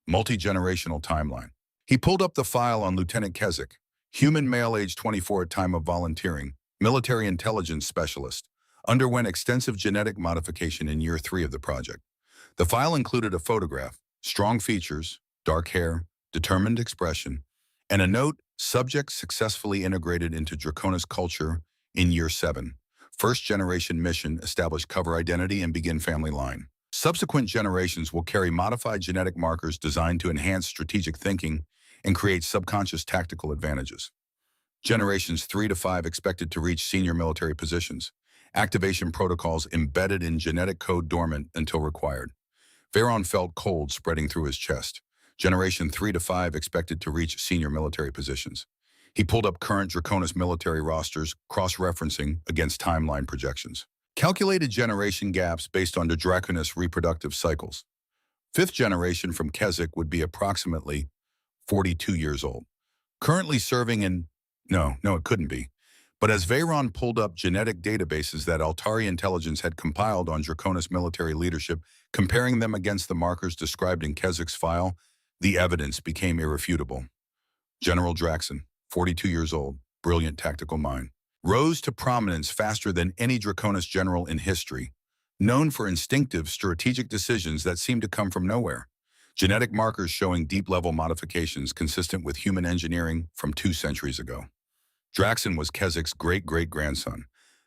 Multi-generational timeline. He pulled up the file on Lieutenant Keswick, human male age 24 at time of volunteering, military intelligence specialist, underwent extensive genetic modification in year 3 of the project. The file included a photograph, strong features, dark hair, determined expression, and a note, subject successfully integrated into Draconis culture in year 7. First generation mission, establish cover identity and begin family line. Subsequent generations will carry modified genetic markers designed to enhance strategic thinking and create subconscious tactical advantages. Generations 3 to 5 expected to reach senior military positions. Activation protocols embedded in genetic code dormant until required. Veyron felt cold spreading through his chest. Generation 3 to 5 expected to reach senior military positions. He pulled up current Draconis military rosters, cross-referencing against timeline projections. Calculated generation gaps based on the Draconis reproductive cycles. 5th generation from Keswick would be approximately 42 years old. Currently serving in... No, it couldn't be. But as Veyron pulled up genetic databases that Altari intelligence had compiled on Draconis military leadership, comparing them against the markers described in Keswick's file, the evidence became irrefutable. General Draxon, 42 years old, brilliant tactical mind, rose to prominence faster than any Draconis general in history, known for instinctive, strategic decisions that seemed to come from nowhere. Genetic markers showing deep-level modifications consistent with human engineering from 2 centuries ago. Draxon was Keswick's great-great-grandson.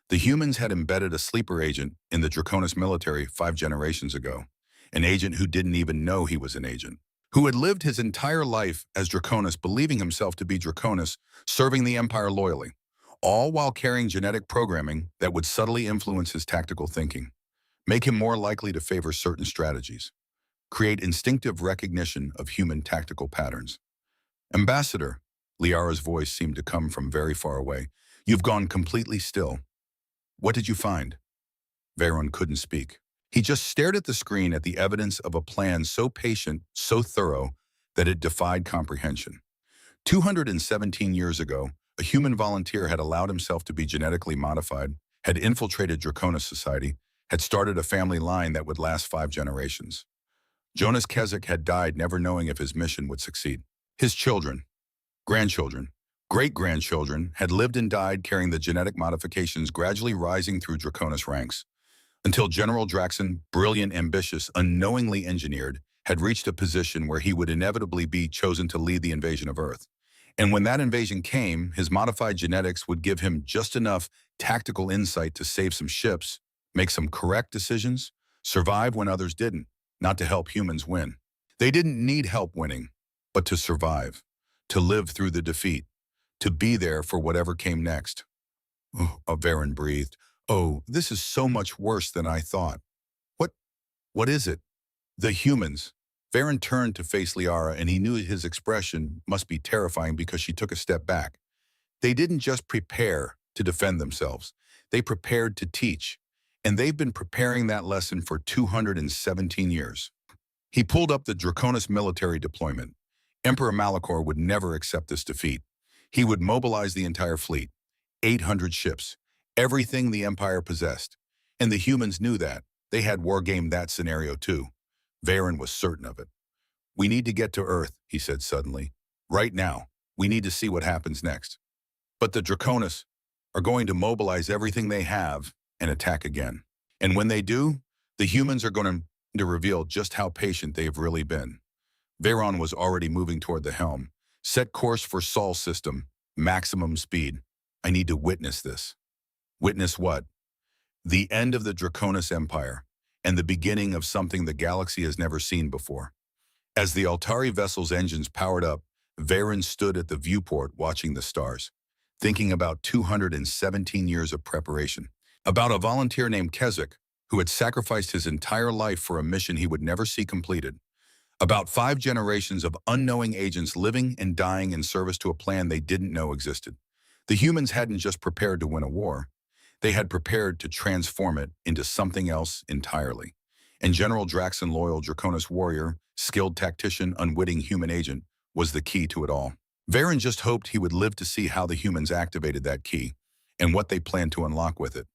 The humans had embedded a sleeper agent in the Draconis military 5 generations ago, an agent who didn't even know he was an agent, who had lived his entire life as Draconis, believing himself to be Draconis, serving the Empire loyally, all while carrying genetic programming that would subtly influence his tactical thinking, make him more likely to favor certain strategies, create instinctive recognition of human tactical patterns. Ambassador, Liara's voice seemed to come from very far away. You've gone completely still. What did you find? Veyron couldn't speak. He just stared at the screen at the evidence of a plan so patient, so thorough, that it defied comprehension. 217 years ago, a human volunteer had allowed himself to be genetically modified, had infiltrated Draconis society, had started a family line that would last 5 generations. Jonas Keswick had died never knowing if his mission would succeed. His children, grandchildren, great-grandchildren had lived and died carrying the genetic modifications gradually rising through Draconis ranks, until General Draxon, brilliant, ambitious, unknowingly engineered, had reached a position where he would inevitably be chosen to lead the invasion of Earth. And when that invasion came, his modified genetics would give him just enough tactical insight to save some ships, make some correct decisions, survive when others didn't, not to help humans win. They didn't need help winning, but to survive, to live through the defeat, to be there for whatever came next. Oh, Veyron breathed. Oh, this is so much worse than I thought. What is it? The humans. Veyron turned to face Liara, and he knew his expression must be terrifying because she took a step back. They didn't just prepare to defend themselves. They prepared to teach, and they've been preparing that lesson for 217 years. He pulled up the Draconis military deployment. Emperor Malachor would never accept this defeat. He would mobilize the entire fleet, 800 ships, everything the Empire possessed. And the humans knew that. They had wargamed that scenario too. Veyron was certain of it. We need to get to Earth, he said suddenly. Right now, we need to see what happens next. But the Draconis are going to mobilize everything they have and attack again. And when they do, the humans are going to reveal just how patient they've really been. Veyron was already moving toward the helm. Set course for Sol system, maximum speed. I need to witness this. Witness what? The end of the Draconis Empire and the beginning of something the galaxy has never seen before. As the Altari vessel's engines powered up, Veyron stood at the viewport watching the stars, thinking about 217 years of preparation, about a volunteer named Keswick who had sacrificed his entire life for a mission he would never see completed, about 5 generations of unknowing agents living and dying in service to a plan they didn't know existed. The humans hadn't just prepared to win a war. They had prepared to transform it into something else entirely. And General Draxon, loyal Draconis warrior, skilled tactician, unwitting human agent, was the key to it all. Veyron just hoped he would live to see how the humans activated that key, and what they planned to unlock with it.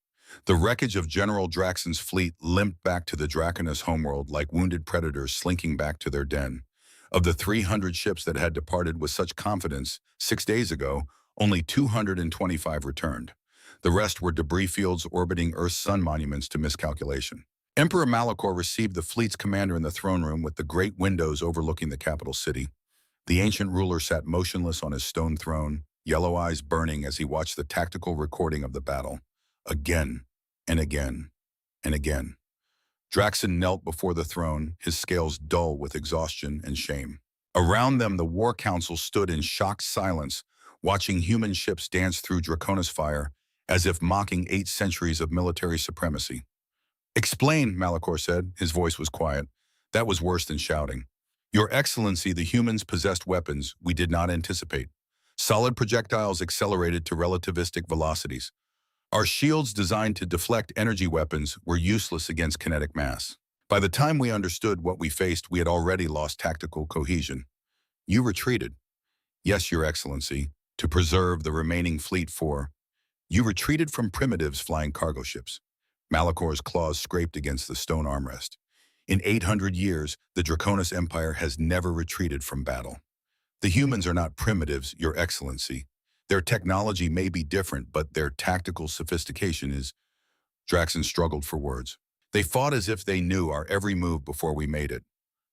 The wreckage of General Draxon's fleet limped back to the Draconus homeworld like wounded predators slinking back to their den. Of the 300 ships that had departed with such confidence 6 days ago, only 225 returned. The rest were debris fields orbiting Earth's sun monuments to miscalculation. Emperor Malachor received the fleet's commander in the throne room with the great windows overlooking the capital city. The ancient ruler sat motionless on his stone throne, yellow eyes burning as he watched the tactical recording of the battle. Again, and again, and again. Draxon knelt before the throne, his scales dull with exhaustion and shame. Around them, the War Council stood in shocked silence, watching human ships dance through Draconis fire, as if mocking 8 centuries of military supremacy. "Explain," Malachor said. His voice was quiet. That was worse than shouting. "Your Excellency, the humans possessed weapons we did not anticipate. Solid projectiles accelerated to relativistic velocities. Our shields designed to deflect energy weapons were useless against kinetic mass. By the time we understood what we faced, we had already lost tactical cohesion. You retreated." "Yes, Your Excellency, to preserve the remaining fleet for..." "You retreated from primitives flying cargo ships." Malachor's claws scraped against the stone armrest. "In 800 years, the Draconis Empire has never retreated from battle. The humans are not primitives, Your Excellency. Their technology may be different, but their tactical sophistication is..." Draxon struggled for words. "They fought as if they knew our every move before we made it.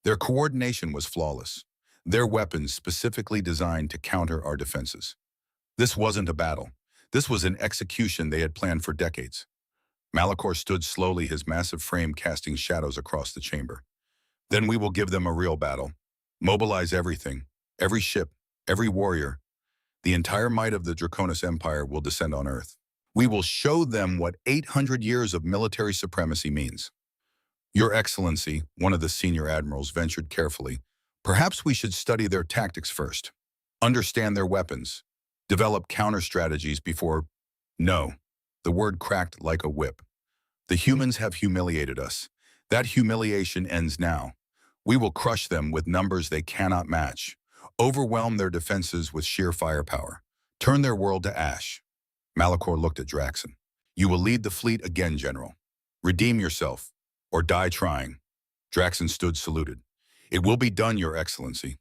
Their coordination was flawless. Their weapons specifically designed to counter our defenses. This wasn't a battle. This was an execution they had planned for decades." Malachor stood slowly, his massive frame casting shadows across the chamber. "Then we will give them a real battle. Mobilize everything, every ship, every warrior. The entire might of the Draconis Empire will descend on Earth. We will show them what 800 years of military supremacy means." "Your Excellency," one of the senior admirals ventured carefully, "perhaps we should study their tactics first. Understand their weapons. Develop counter-strategies before..." "No." The word cracked like a whip. "The humans have humiliated us. That humiliation ends now. We will crush them with numbers they cannot match. Overwhelm their defenses with sheer firepower. Turn their world to ash." Malachor looked at Draxon. "You will lead the fleet again, General. Redeem yourself, or die trying." Draxon stood saluted. "It will be done, Your Excellency."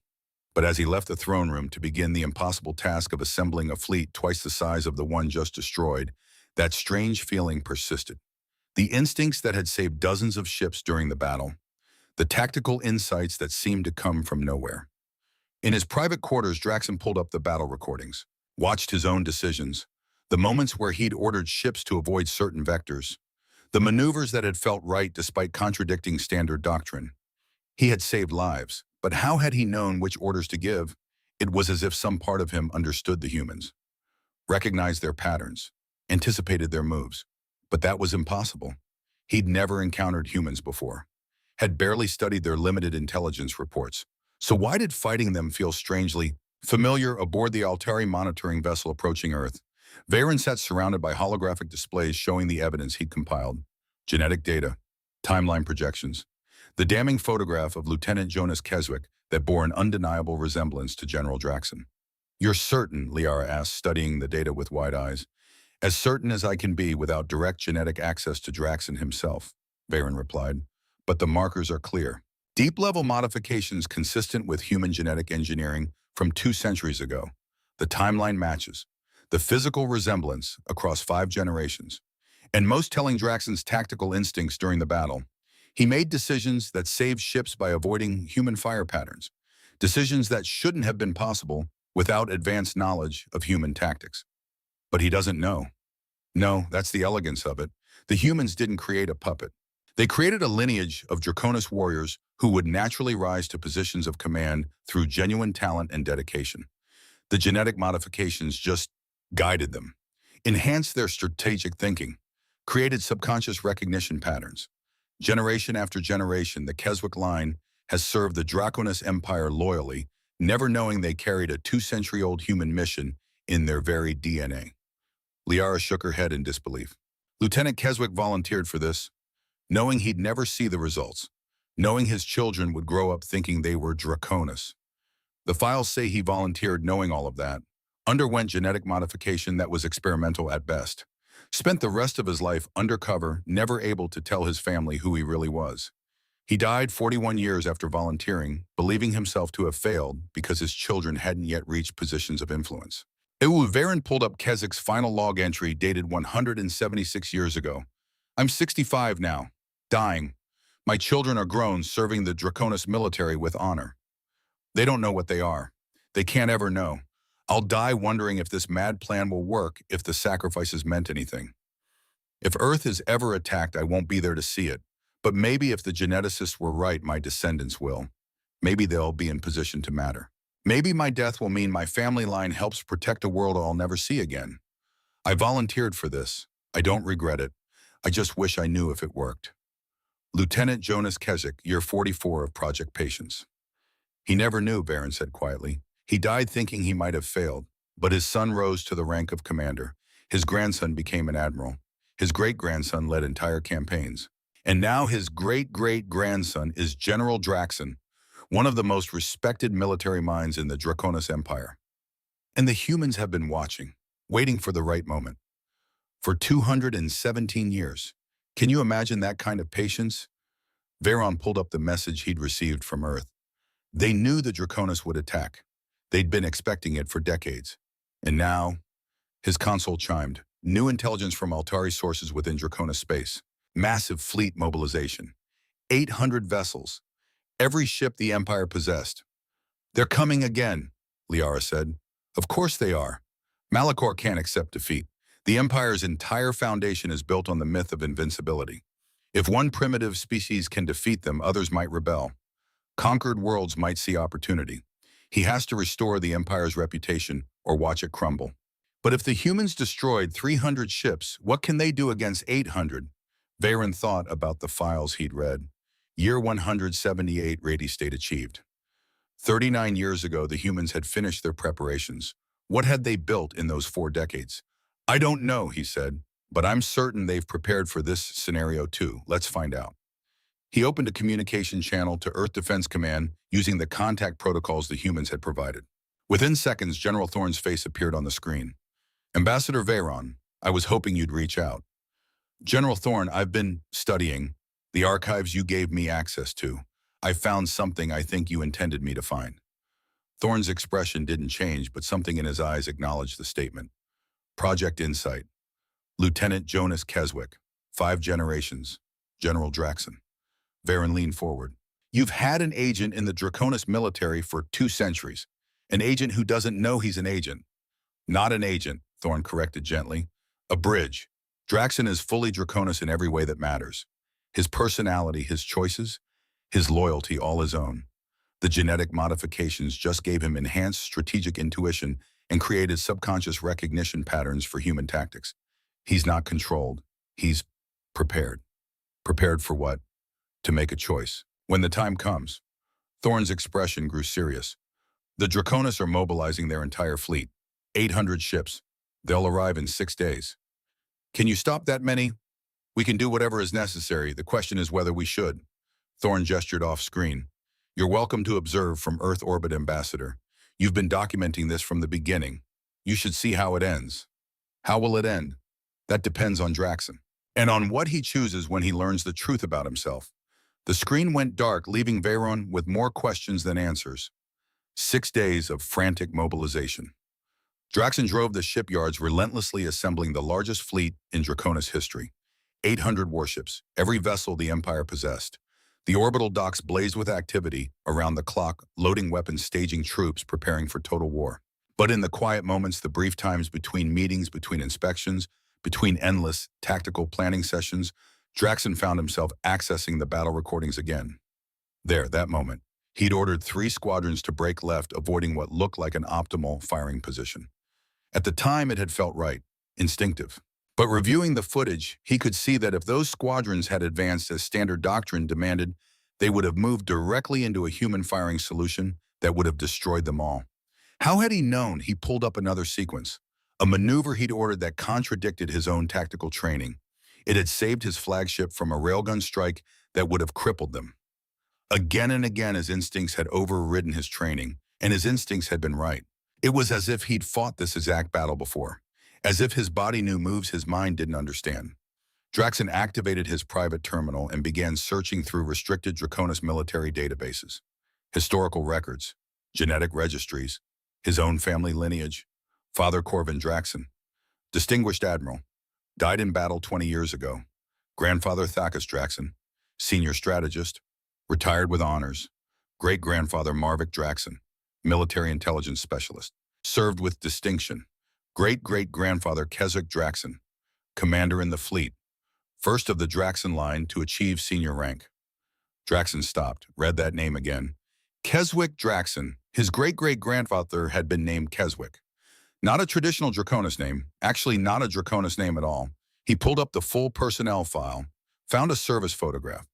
But as he left the throne room to begin the impossible task of assembling a fleet twice the size of the one just destroyed, that strange feeling persisted. The instincts that had saved dozens of ships during the battle, the tactical insights that seemed to come from nowhere. In his private quarters, Draxon pulled up the battle recordings, watched his own decisions, the moments where he'd ordered ships to avoid certain vectors, the maneuvers that had felt right despite contradicting standard doctrine. He had saved lives, but how had he known which orders to give? It was as if some part of him understood the humans, recognized their patterns, anticipated their moves. But that was impossible. He'd never encountered humans before, had barely studied their limited intelligence reports. So why did fighting them feel strangely familiar? Aboard the Altari monitoring vessel approaching Earth, Varen sat surrounded by holographic displays showing the evidence he'd compiled. Genetic data, timeline projections, the damning photograph of Lieutenant Jonas Keswick that bore an undeniable resemblance to General Draxon. "You're certain?" Liara asked, studying the data with wide eyes. "As certain as I can be without direct genetic access to Draxon himself," Varen replied. "But the markers are clear. Deep-level modifications consistent with human genetic engineering from 2 centuries ago. The timeline matches. The physical resemblance across 5 generations. And most telling, Draxon's tactical instincts during the battle. He made decisions that saved ships by avoiding human fire patterns. Decisions that shouldn't have been possible without advanced knowledge of human tactics. But he doesn't know. No, that's the elegance of it. The humans didn't create a puppet. They created a lineage of Draconis warriors who would naturally rise to positions of command through genuine talent and dedication. The genetic modifications just guided them, enhanced their strategic thinking, created subconscious recognition patterns. Generation after generation, the Keswick line has served the Draconis Empire loyally, never knowing they carried a 2-century-old human mission in their very DNA. Liara shook her head in disbelief. Lieutenant Keswick volunteered for this, knowing he'd never see the results, knowing his children would grow up thinking they were Draconis. The files say he volunteered knowing all of that, underwent genetic modification that was experimental at best, spent the rest of his life undercover, never able to tell his family who he really was. He died 41 years after volunteering, believing himself to have failed because his children hadn't yet reached positions of influence. Varen pulled up Kezik's final log entry dated 176 years ago. I'm 65 now, dying. My children are grown, serving the Draconis military with honor. They don't know what they are. They can't ever know. I'll die wondering if this mad plan will work, if the sacrifices meant anything. If Earth is ever attacked, I won't be there to see it. But maybe if the geneticists were right, my descendants will. Maybe they'll be in position to matter. Maybe my death will mean my family line helps protect a world I'll never see again. I volunteered for this. I don't regret it. I just wish I knew if it worked. Lieutenant Jonas Kezik, year 44 of Project Patience. He never knew, Varen said quietly. He died thinking he might have failed, but his son rose to the rank of commander. His grandson became an admiral. His great-grandson led entire campaigns. And now his great-great-grandson is General Draxon, one of the most respected military minds in the Draconis Empire. And the humans have been watching, waiting for the right moment. For 217 years. Can you imagine that kind of patience? Varen pulled up the message he'd received from Earth. They knew the Draconis would attack. They'd been expecting it for decades. And now, his console chimed. New intelligence from Altari sources within Draconis space. Massive fleet mobilization. 800 vessels. Every ship the Empire possessed. They're coming again, Liara said. Of course they are. Malachor can't accept defeat. The Empire's entire foundation is built on the myth of invincibility. If one primitive species can defeat them, others might rebel. Conquered worlds might see opportunity. He has to restore the Empire's reputation or watch it crumble. But if the humans destroyed 300 ships, what can they do against 800? Varen thought about the files he'd read. Year 178 ready state achieved. 39 years ago, the humans had finished their preparations. What had they built in those 4 decades? I don't know, he said, but I'm certain they've prepared for this scenario too. Let's find out. He opened a communication channel to Earth Defense Command using the contact protocols the humans had provided. Within seconds, General Thorne's face appeared on the screen. Ambassador Varen, I was hoping you'd reach out. General Thorne, I've been studying the archives you gave me access to. I found something I think you intended me to find. Thorne's expression didn't change, but something in his eyes acknowledged the statement. Project Insight. Lieutenant Jonas Keswick. 5 generations. General Draxon. Varen leaned forward. You've had an agent in the Draconis military for 2 centuries. An agent who doesn't know he's an agent. Not an agent, Thorne corrected gently. A bridge. Draxon is fully Draconis in every way that matters. His personality, his choices, his loyalty, all his own. The genetic modifications just gave him enhanced strategic intuition and created subconscious recognition patterns for human tactics. He's not controlled. He's prepared. Prepared for what? To make a choice. When the time comes. Thorne's expression grew serious. The Draconis are mobilizing their entire fleet. 800 ships. They'll arrive in 6 days. Can you stop that many? We can do whatever is necessary. The question is whether we should. Thorne gestured off screen. You're welcome to observe from Earth orbit, Ambassador. You've been documenting this from the beginning. You should see how it ends. How will it end? That depends on Draxon. And on what he chooses when he learns the truth about himself. The screen went dark, leaving Varen with more questions than answers. 6 days of frantic mobilization. Draxon drove the shipyards, relentlessly assembling the largest fleet in Draconis history. 800 warships, every vessel the Empire possessed. The orbital docks blazed with activity, around the clock, loading weapons, staging troops, preparing for total war. But in the quiet moments, the brief times between meetings, between inspections, between endless tactical planning sessions, Draxon found himself accessing the battle recordings again. There, that moment, he'd ordered 3 squadrons to break left, avoiding what looked like an optimal firing position. At the time, it had felt right, instinctive. But reviewing the footage, he could see that if those squadrons had advanced as standard doctrine demanded, they would have moved directly into a human firing solution that would have destroyed them all. How had he known? He pulled up another sequence, a maneuver he'd ordered that contradicted his own tactical training. It had saved his flagship from a railgun strike that would have crippled them. Again and again, his instincts had overridden his training, and his instincts had been right. It was as if he'd fought this exact battle before, as if his body knew moves his mind didn't understand. Draxon activated his private terminal and began searching through restricted Draconis military databases, historical records, genetic registries, his own family lineage. Father Corvin Draxon, distinguished admiral, died in battle 20 years ago. Grandfather Thakis Draxon, senior strategist, retired with honors. Great-grandfather Marvik Draxon, military intelligence specialist, served with distinction. Great-great-grandfather Keswick Draxon, commander in the fleet, first of the Draxon line to achieve senior rank. Draxon stopped, read that name again. Keswick Draxon. His great-great-grandfather had been named Keswick. Not a traditional Draconis name, actually not a Draconis name at all. He pulled up the full personnel file, found a service photograph.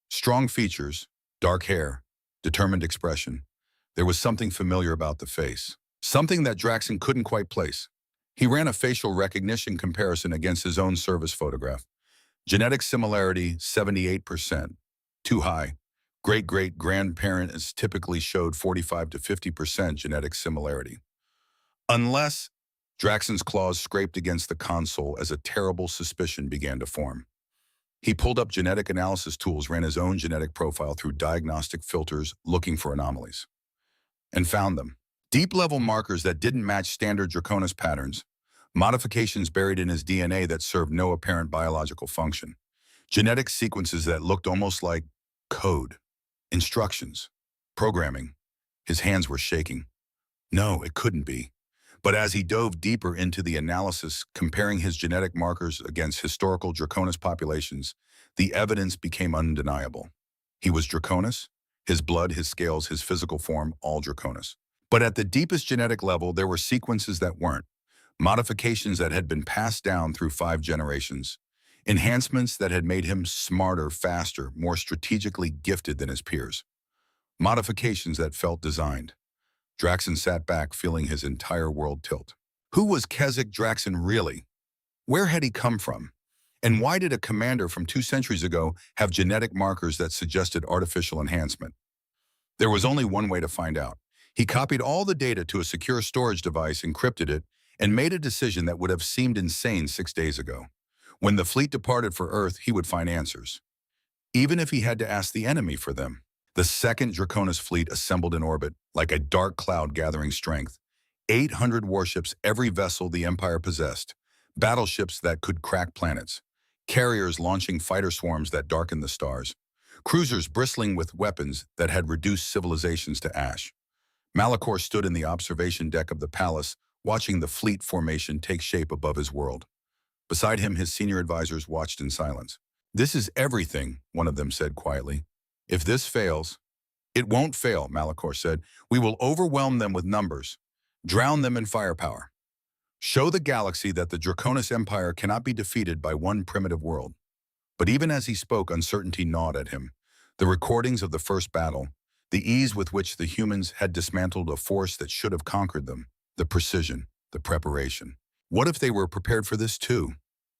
Strong features, dark hair, determined expression. There was something familiar about the face, something that Draxon couldn't quite place. He ran a facial recognition comparison against his own service photograph. Genetic similarity, 78%. Too high. Great-great-grandparents typically showed 45 to 50% genetic similarity. Unless Draxon's claws scraped against the console as a terrible suspicion began to form. He pulled up genetic analysis tools, ran his own genetic profile through diagnostic filters looking for anomalies, and found them. Deep-level markers that didn't match standard Draconis patterns, modifications buried in his DNA that served no apparent biological function, genetic sequences that looked almost like code, instructions, programming. His hands were shaking. No, it couldn't be. But as he dove deeper into the analysis, comparing his genetic markers against historical Draconis populations, the evidence became undeniable. He was Draconis, his blood, his scales, his physical form, all Draconis. But at the deepest genetic level, there were sequences that weren't, modifications that had been passed down through 5 generations, enhancements that had made him smarter, faster, more strategically gifted than his peers, modifications that felt designed. Draxon sat back, feeling his entire world tilt. Who was Keswick Draxon really? Where had he come from? And why did a commander from 2 centuries ago have genetic markers that suggested artificial enhancement? There was only one way to find out. He copied all the data to a secure storage device, encrypted it, and made a decision that would have seemed insane 6 days ago. When the fleet departed for Earth, he would find answers, even if he had to ask the enemy for them. The second Draconis fleet assembled in orbit, like a dark cloud gathering strength. 800 warships, every vessel the Empire possessed. Battleships that could crack planets. Carriers launching fighter swarms that darkened the stars. Cruisers bristling with weapons that had reduced civilizations to ash. Malachor stood in the observation deck of the palace, watching the fleet formation take shape above his world. Beside him, his senior advisors watched in silence. "This is everything," one of them said quietly. "If this fails—" "It won't fail," Malachor said. "We will overwhelm them with numbers, drown them in firepower. Show the galaxy that the Draconis Empire cannot be defeated by one primitive world." But even as he spoke, uncertainty gnawed at him. The recordings of the first battle, the ease with which the humans had dismantled a force that should have conquered them, the precision, the preparation. What if they were prepared for this too?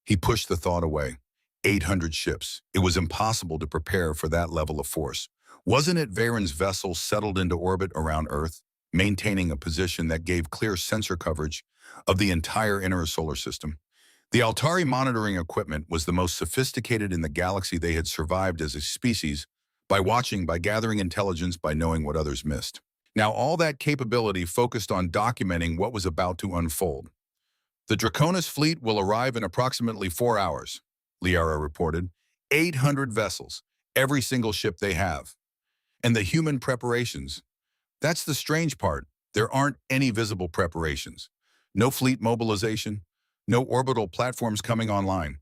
He pushed the thought away. 800 ships. It was impossible to prepare for that level of force. Wasn't it Varen's vessel settled into orbit around Earth, maintaining a position that gave clear sensor coverage of the entire inner solar system? The Altari monitoring equipment was the most sophisticated in the galaxy. They had survived as a species by watching, by gathering intelligence, by knowing what others missed. Now all that capability focused on documenting what was about to unfold. "The Draconis fleet will arrive in approximately 4 hours," Liara reported. 800 vessels, every single ship they have. And the human preparations. That's the strange part. There aren't any visible preparations. No fleet mobilization, no orbital platforms coming online.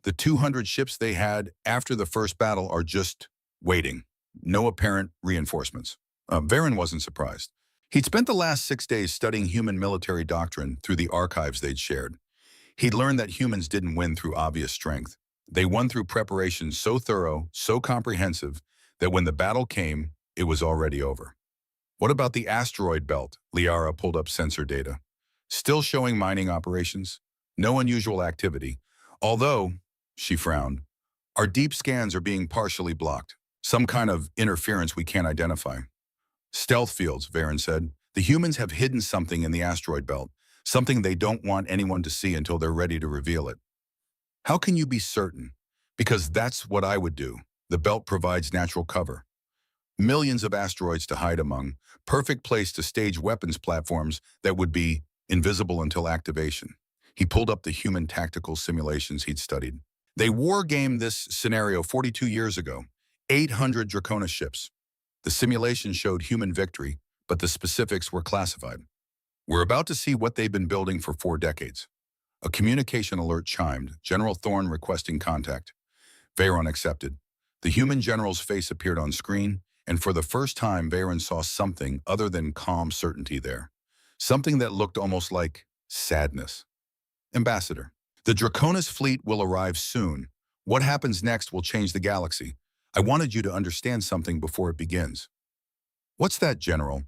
The 200 ships they had after the first battle are just waiting. No apparent reinforcements. Varen wasn't surprised. He'd spent the last 6 days studying human military doctrine through the archives they'd shared. He'd learned that humans didn't win through obvious strength. They won through preparation so thorough, so comprehensive, that when the battle came, it was already over. What about the asteroid belt? Liara pulled up sensor data. Still showing mining operations. No unusual activity. Although, she frowned, our deep scans are being partially blocked. Some kind of interference we can't identify. "Stealth fields," Varen said. The humans have hidden something in the asteroid belt, something they don't want anyone to see until they're ready to reveal it. How can you be certain? Because that's what I would do. The belt provides natural cover. Millions of asteroids to hide among, perfect place to stage weapons platforms that would be invisible until activation. He pulled up the human tactical simulations he'd studied. They war-gamed this scenario 42 years ago. 800 Draconis ships. The simulation showed human victory, but the specifics were classified. We're about to see what they've been building for 4 decades. A communication alert chimed, General Thorne requesting contact. Veyron accepted. The human general's face appeared on screen, and for the first time Veyron saw something other than calm certainty there. Something that looked almost like sadness. Ambassador, the Draconis fleet will arrive soon. What happens next will change the galaxy. I wanted you to understand something before it begins. What's that, General?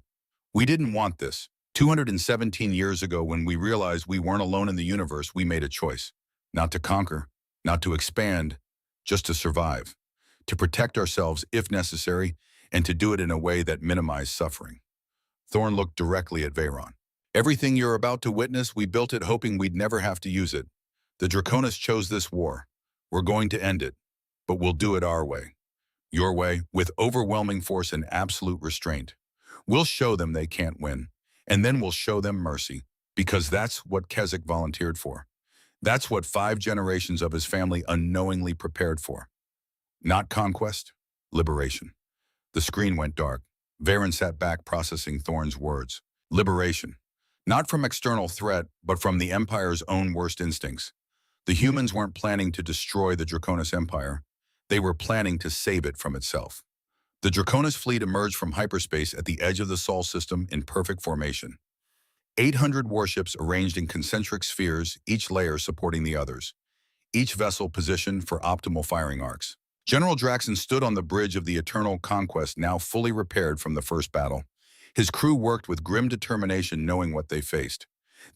We didn't want this. 217 years ago, when we realized we weren't alone in the universe, we made a choice. Not to conquer, not to expand, just to survive. To protect ourselves if necessary, and to do it in a way that minimized suffering. Thorne looked directly at Veyron. Everything you're about to witness, we built it hoping we'd never have to use it. The Draconis chose this war. We're going to end it, but we'll do it our way. Your way, with overwhelming force and absolute restraint. We'll show them they can't win, and then we'll show them mercy, because that's what Keswick volunteered for. That's what 5 generations of his family unknowingly prepared for. Not conquest, liberation. The screen went dark. Veyron sat back processing Thorne's words. Liberation. Not from external threat, but from the Empire's own worst instincts. The humans weren't planning to destroy the Draconis Empire. They were planning to save it from itself. The Draconis fleet emerged from hyperspace at the edge of the Sol system in perfect formation. 800 warships arranged in concentric spheres, each layer supporting the others. Each vessel positioned for optimal firing arcs. General Draxon stood on the bridge of the Eternal Conquest, now fully repaired from the first battle. His crew worked with grim determination, knowing what they faced.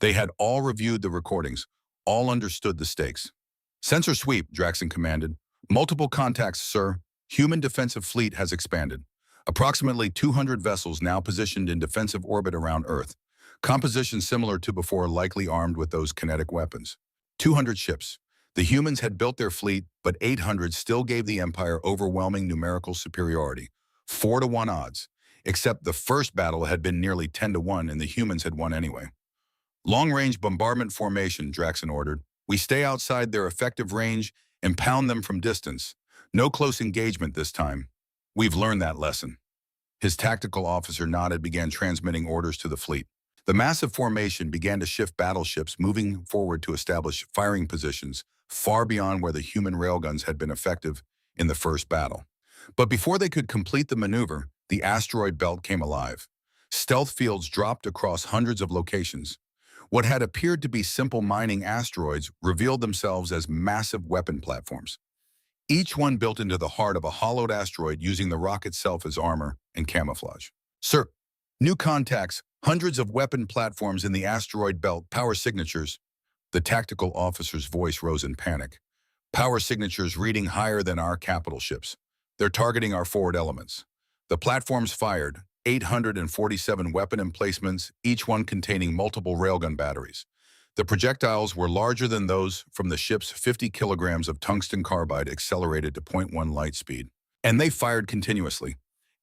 They had all reviewed the recordings, all understood the stakes. Sensor sweep, Draxon commanded. Multiple contacts, sir. Human defensive fleet has expanded. Approximately 200 vessels now positioned in defensive orbit around Earth. Composition similar to before, likely armed with those kinetic weapons. 200 ships. The humans had built their fleet, but 800 still gave the Empire overwhelming numerical superiority. 4-to-1 odds. Except the first battle had been nearly 10-to-1 and the humans had won anyway. Long-range bombardment formation, Draxon ordered. We stay outside their effective range and pound them from distance. No close engagement this time. We've learned that lesson. His tactical officer nodded, began transmitting orders to the fleet. The massive formation began to shift battleships, moving forward to establish firing positions far beyond where the human railguns had been effective in the first battle. But before they could complete the maneuver, the asteroid belt came alive. Stealth fields dropped across hundreds of locations. What had appeared to be simple mining asteroids revealed themselves as massive weapon platforms. Each one built into the heart of a hollowed asteroid, using the rock itself as armor and camouflage. Sir, new contacts, hundreds of weapon platforms in the asteroid belt, power signatures. The tactical officer's voice rose in panic. Power signatures reading higher than our capital ships. They're targeting our forward elements. The platforms fired, 847 weapon emplacements, each one containing multiple railgun batteries. The projectiles were larger than those from the ship's 50 kilograms of tungsten carbide accelerated to 0.1 light speed. And they fired continuously.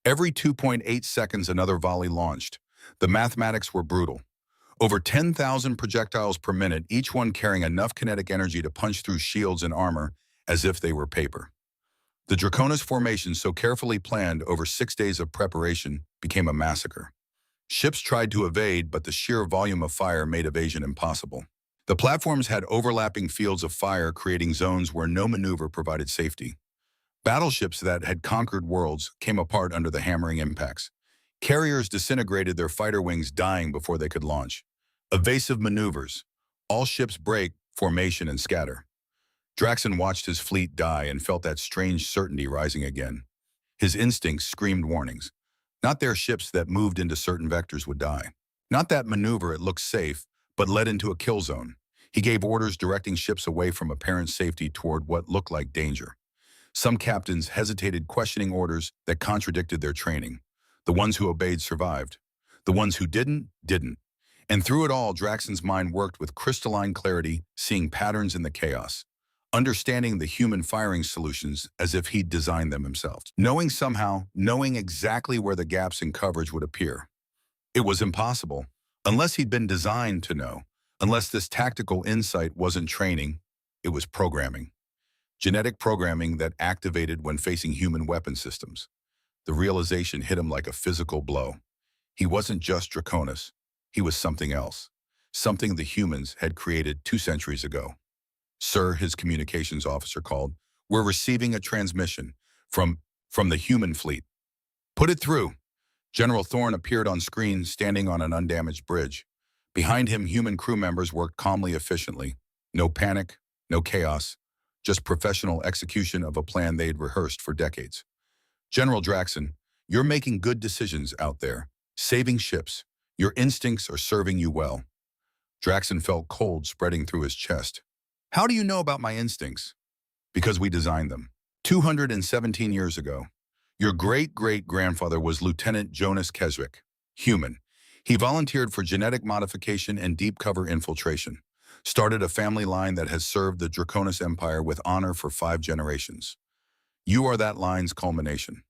Every 2.8 seconds another volley launched. The mathematics were brutal. Over 10,000 projectiles per minute, each one carrying enough kinetic energy to punch through shields and armor as if they were paper. The Draconis formation, so carefully planned over 6 days of preparation, became a massacre. Ships tried to evade, but the sheer volume of fire made evasion impossible. The platforms had overlapping fields of fire, creating zones where no maneuver provided safety. Battleships that had conquered worlds came apart under the hammering impacts. Carriers disintegrated, their fighter wings dying before they could launch. Evasive maneuvers. All ships break, formation, and scatter. Draxon watched his fleet die and felt that strange certainty rising again. His instincts screamed warnings. Not their ships that moved into certain vectors would die. Not that maneuver, it looked safe, but led into a kill zone. He gave orders directing ships away from apparent safety toward what looked like danger. Some captains hesitated, questioning orders that contradicted their training. The ones who obeyed survived. The ones who didn't, didn't. And through it all, Draxon's mind worked with crystalline clarity, seeing patterns in the chaos, understanding the human firing solutions as if he'd designed them himself. Knowing exactly where the gaps in coverage would appear. It was impossible, unless he'd been designed to know. Unless this tactical insight wasn't training, it was programming. Genetic programming that activated when facing human weapon systems. The realization hit him like a physical blow. He wasn't just Draconis. He was something else. Something the humans had created 2 centuries ago. "Sir," his communications officer called, "we're receiving a transmission from the human fleet." "Put it through." General Thorne appeared on screen, standing on an undamaged bridge. Behind him, human crew members worked calmly, efficiently. No panic, no chaos, just professional execution of a plan they'd rehearsed for decades. "General Draxon, you're making good decisions out there, saving ships. Your instincts are serving you well." Draxon felt cold spreading through his chest. "How do you know about my instincts?" "Because we designed them. 217 years ago. Your great-great-grandfather was Lieutenant Jonas Keswick, human. He volunteered for genetic modification and deep cover infiltration. Started a family line that has served the Draconis Empire with honor for 5 generations. You are that line's culmination.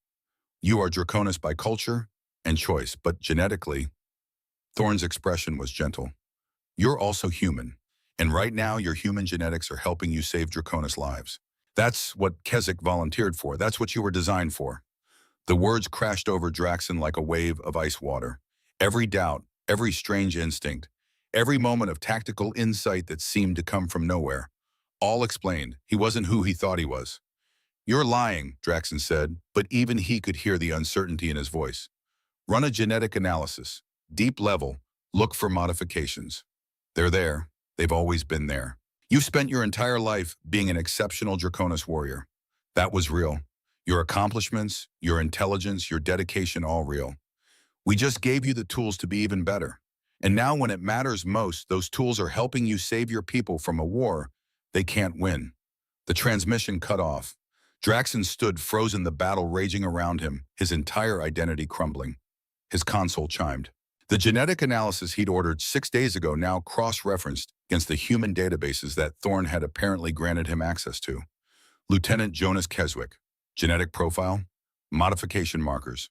You are Draconis by culture and choice, but genetically." Thorne's expression was gentle. "You're also human, and right now your human genetics are helping you save Draconis lives. That's what Keswick volunteered for. That's what you were designed for." The words crashed over Draxon like a wave of ice water. Every doubt, every strange instinct, every moment of tactical insight that seemed to come from nowhere. All explained. He wasn't who he thought he was. "You're lying," Draxon said, but even he could hear the uncertainty in his voice. "Run a genetic analysis. Deep level. Look for modifications. They're there. They've always been there. You've spent your entire life being an exceptional Draconis warrior. That was real. Your accomplishments, your intelligence, your dedication, all real. We just gave you the tools to be even better. And now when it matters most, those tools are helping you save your people from a war they can't win." The transmission cut off. Draxon stood frozen, the battle raging around him, his entire identity crumbling. His console chimed. The genetic analysis he'd ordered 6 days ago now cross-referenced against the human databases that Thorne had apparently granted him access to. Lieutenant Jonas Keswick. Genetic profile. Modification markers.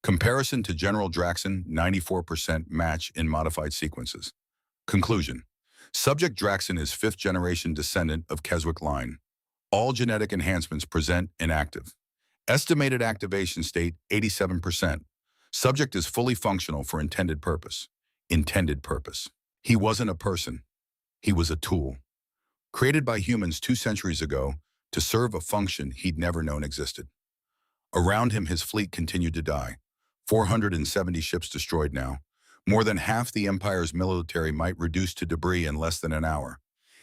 Comparison to General Draxon, 94% match in modified sequences. Conclusion. Subject Draxon is 5th-generation descendant of Keswick line. All genetic enhancements present inactive. Estimated activation state, 87%. Subject is fully functional for intended purpose. Intended purpose. He wasn't a person. He was a tool. Created by humans 2 centuries ago to serve a function he'd never known existed. Around him, his fleet continued to die. 470 ships destroyed now. More than half the Empire's military might reduce to debris in less than an hour.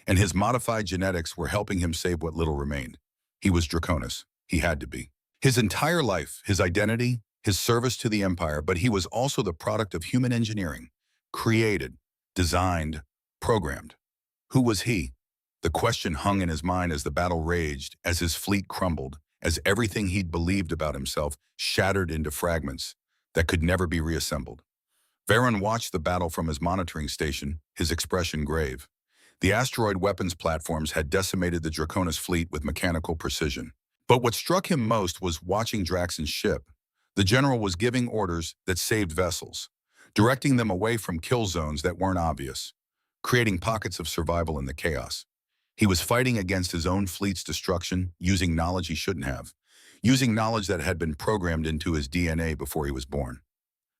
And his modified genetics were helping him save what little remained. He was Draconis. He had to be. His entire life, his identity, his service to the Empire, but he was also the product of human engineering. Created, designed, programmed. Who was he? The question hung in his mind as the battle raged, as his fleet crumbled, as everything he'd believed about himself shattered into fragments that could never be reassembled. Varen watched the battle from his monitoring station, his expression grave. The asteroid weapons platforms had decimated the Draconis fleet with mechanical precision. But what struck him most was watching Draxon's ship. The general was giving orders that saved vessels, directing them away from kill zones that weren't obvious, creating pockets of survival in the chaos. He was fighting against his own fleet's destruction, using knowledge he shouldn't have, using knowledge that had been programmed into his DNA before he was born.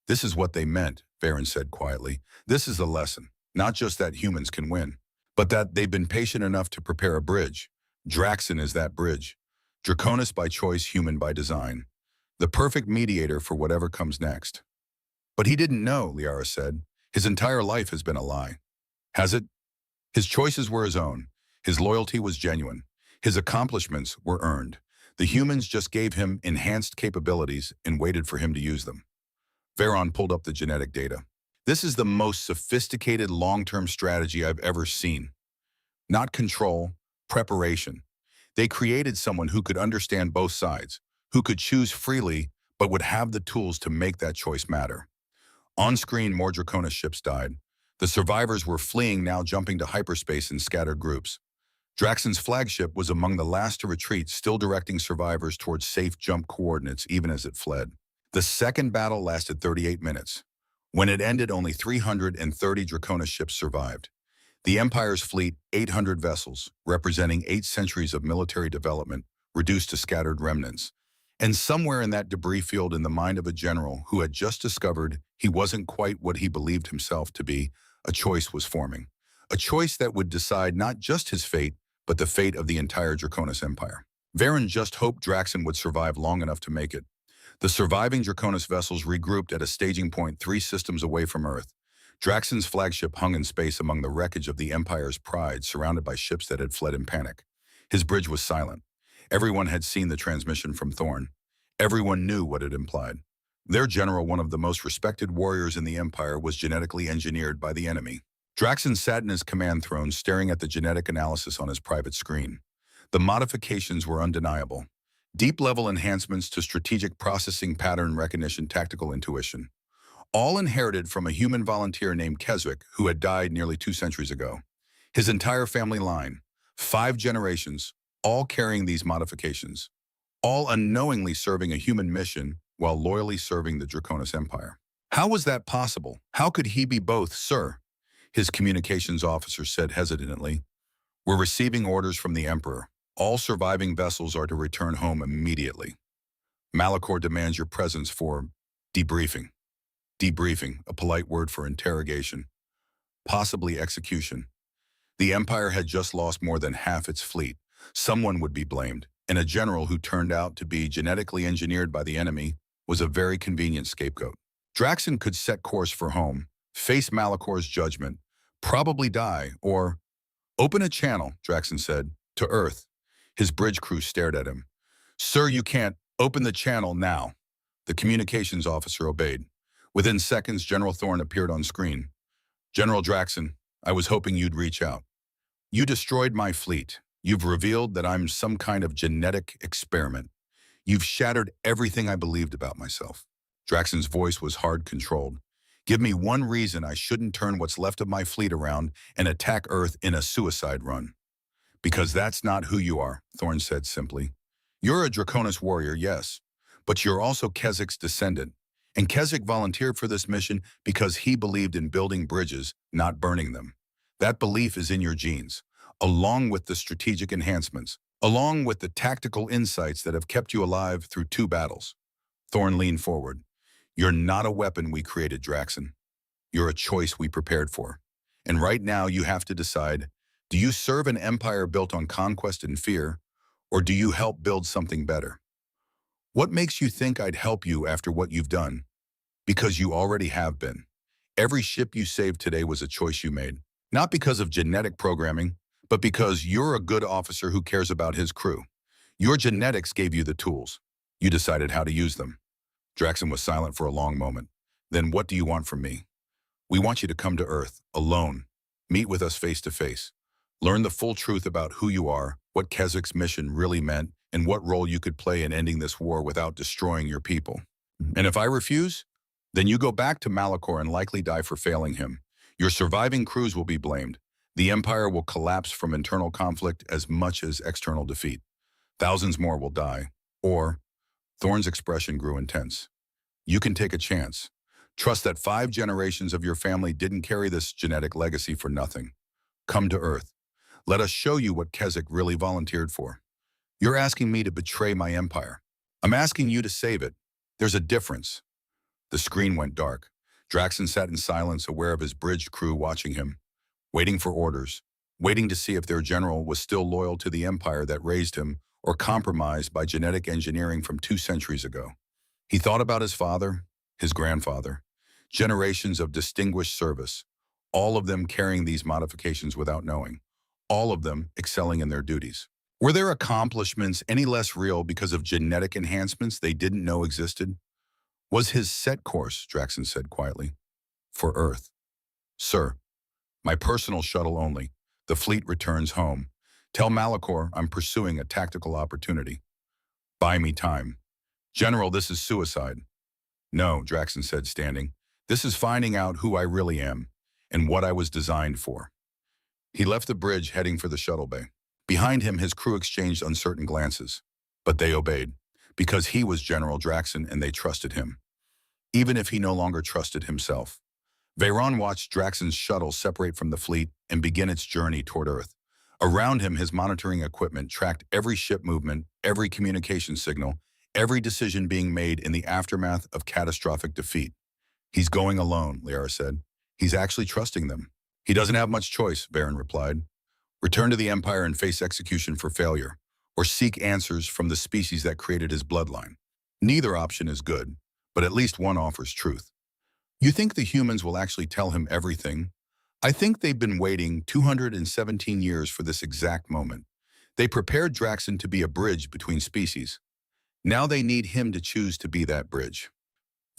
"This is what they meant," Varen said quietly. "This is the lesson. Not just that humans can win, but that they've been patient enough to prepare a bridge. Draxon is that bridge. Draconis by choice, human by design. The perfect mediator for whatever comes next." "But he didn't know," Liara said. "His entire life has been a lie." "Has it?" His choices were his own. His loyalty was genuine. His accomplishments were earned. The humans just gave him enhanced capabilities and waited for him to use them. Varen pulled up the genetic data. "This is the most sophisticated long-term strategy I've ever seen. Not control, preparation. They created someone who could understand both sides, who could choose freely, but would have the tools to make that choice matter. On screen, more Draconis ships died. The survivors were fleeing, now jumping to hyperspace in scattered groups. Draxon's flagship was among the last to retreat, still directing survivors towards safe jump coordinates even as it fled. The second battle lasted 38 minutes. When it ended, only 330 Draconis ships survived. The Empire's fleet, 800 vessels, representing 8 centuries of military development, reduced to scattered remnants. And somewhere in that debris field, in the mind of a general who had just discovered he wasn't quite what he believed himself to be, a choice was forming. A choice that would decide not just his fate, but the fate of the entire Draconis Empire. Varen just hoped Draxon would survive long enough to make it. The surviving Draconis vessels regrouped at a staging point 3 systems away from Earth. Draxon's flagship hung in space among the wreckage of the Empire's pride, surrounded by ships that had fled in panic. His bridge was silent. Everyone had seen the transmission from Thorn. Everyone knew what it implied. Their general, one of the most respected warriors in the Empire, was genetically engineered by the enemy. Draxon sat in his command throne, staring at the genetic analysis on his private screen. The modifications were undeniable. Deep-level enhancements to strategic processing, pattern recognition, tactical intuition. All inherited from a human volunteer named Keswick, who had died nearly 2 centuries ago. His entire family line, 5 generations, all carrying these modifications. All unknowingly serving a human mission while loyally serving the Draconis Empire. How was that possible? How could he be both, sir? His communications officer said hesitantly. We're receiving orders from the Emperor. All surviving vessels are to return home immediately. Malachor demands your presence for debriefing. Debriefing, a polite word for interrogation. Possibly execution. The Empire had just lost more than half its fleet. Someone would be blamed, and a general who turned out to be genetically engineered by the enemy was a very convenient scapegoat. Draxon could set course for home, face Malachor's judgment, probably die, or open a channel, Draxon said, to Earth. His bridge crew stared at him. Sir, you can't open the channel now. The communications officer obeyed. Within seconds, General Thorn appeared on screen. General Draxon, I was hoping you'd reach out. You destroyed my fleet. You've revealed that I'm some kind of genetic experiment. You've shattered everything I believed about myself. Draxon's voice was hard, controlled. Give me one reason I shouldn't turn what's left of my fleet around and attack Earth in a suicide run. Because that's not who you are, Thorn said simply. You're a Draconis warrior, yes, but you're also Keswick's descendant. And Keswick volunteered for this mission because he believed in building bridges, not burning them. That belief is in your genes, along with the strategic enhancements, along with the tactical insights that have kept you alive through 2 battles. Thorn leaned forward. You're not a weapon we created, Draxon. You're a choice we prepared for. And right now you have to decide, do you serve an empire built on conquest and fear, or do you help build something better? What makes you think I'd help you after what you've done? Because you already have been. Every ship you saved today was a choice you made. Not because of genetic programming, but because you're a good officer who cares about his crew. Your genetics gave you the tools. You decided how to use them. Draxon was silent for a long moment. Then what do you want from me? We want you to come to Earth, alone. Meet with us face to face. Learn the full truth about who you are, what Keswick's mission really meant, and what role you could play in ending this war without destroying your people. And if I refuse, then you go back to Malachor and likely die for failing him. Your surviving crews will be blamed. The Empire will collapse from internal conflict as much as external defeat. Thousands more will die. Or, Thorn's expression grew intense. You can take a chance. Trust that 5 generations of your family didn't carry this genetic legacy for nothing. Come to Earth. Let us show you what Keswick really volunteered for. You're asking me to betray my empire. I'm asking you to save it. There's a difference. The screen went dark. Draxon sat in silence, aware of his bridge crew watching him, waiting for orders, waiting to see if their general was still loyal to the empire that raised him or compromised by genetic engineering from 2 centuries ago. He thought about his father, his grandfather, generations of distinguished service, all of them carrying these modifications without knowing, all of them excelling in their duties. Were their accomplishments any less real because of genetic enhancements they didn't know existed? Was his set course, Draxon said quietly, for Earth. Sir, my personal shuttle only. The fleet returns home. Tell Malachor I'm pursuing a tactical opportunity. Buy me time. General, this is suicide. No, Draxon said, standing. This is finding out who I really am and what I was designed for. He left the bridge heading for the shuttle bay. Behind him, his crew exchanged uncertain glances, but they obeyed because he was General Draxon and they trusted him, even if he no longer trusted himself. Veyron watched Draxon's shuttle separate from the fleet and begin its journey toward Earth. Around him, his monitoring equipment tracked every ship movement, every communication signal, every decision being made in the aftermath of catastrophic defeat. He's going alone, Liara said. He's actually trusting them. He doesn't have much choice, Veyron replied. Return to the Empire and face execution for failure, or seek answers from the species that created his bloodline. Neither option is good, but at least one offers truth. You think the humans will actually tell him everything? I think they've been waiting 217 years for this exact moment. They prepared Draxon to be a bridge between species. Now they need him to choose to be that bridge.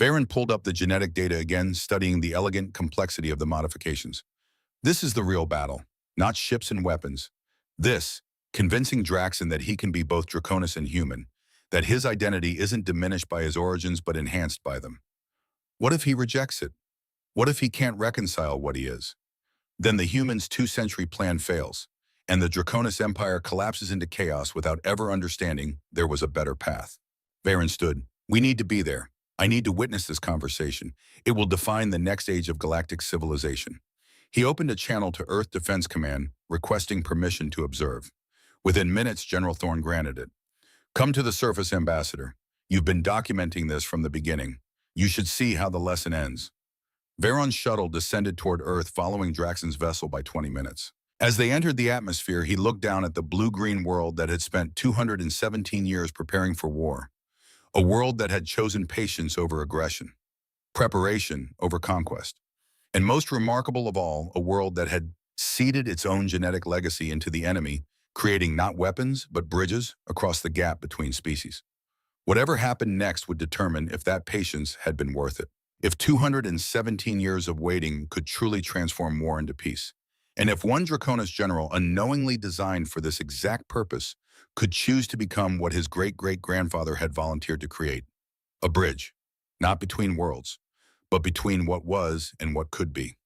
Veyron pulled up the genetic data again, studying the elegant complexity of the modifications. This is the real battle, not ships and weapons. This, convincing Draxon that he can be both Draconis and human, that his identity isn't diminished by his origins but enhanced by them. What if he rejects it? What if he can't reconcile what he is? Then the humans' two-century plan fails, and the Draconis Empire collapses into chaos without ever understanding there was a better path. Veyron stood. We need to be there. I need to witness this conversation. It will define the next age of galactic civilization. He opened a channel to Earth Defense Command, requesting permission to observe. Within minutes, General Thorne granted it. Come to the surface, Ambassador. You've been documenting this from the beginning. You should see how the lesson ends. Veyron's shuttle descended toward Earth, following Draxon's vessel by 20 minutes. As they entered the atmosphere, he looked down at the blue-green world that had spent 217 years preparing for war. A world that had chosen patience over aggression, preparation over conquest, and most remarkable of all, a world that had seeded its own genetic legacy into the enemy, creating not weapons, but bridges across the gap between species. Whatever happened next would determine if that patience had been worth it, if 217 years of waiting could truly transform war into peace, and if one Draconis general unknowingly designed for this exact purpose could choose to become what his great-great-grandfather had volunteered to create, a bridge, not between worlds, but between what was and what could be.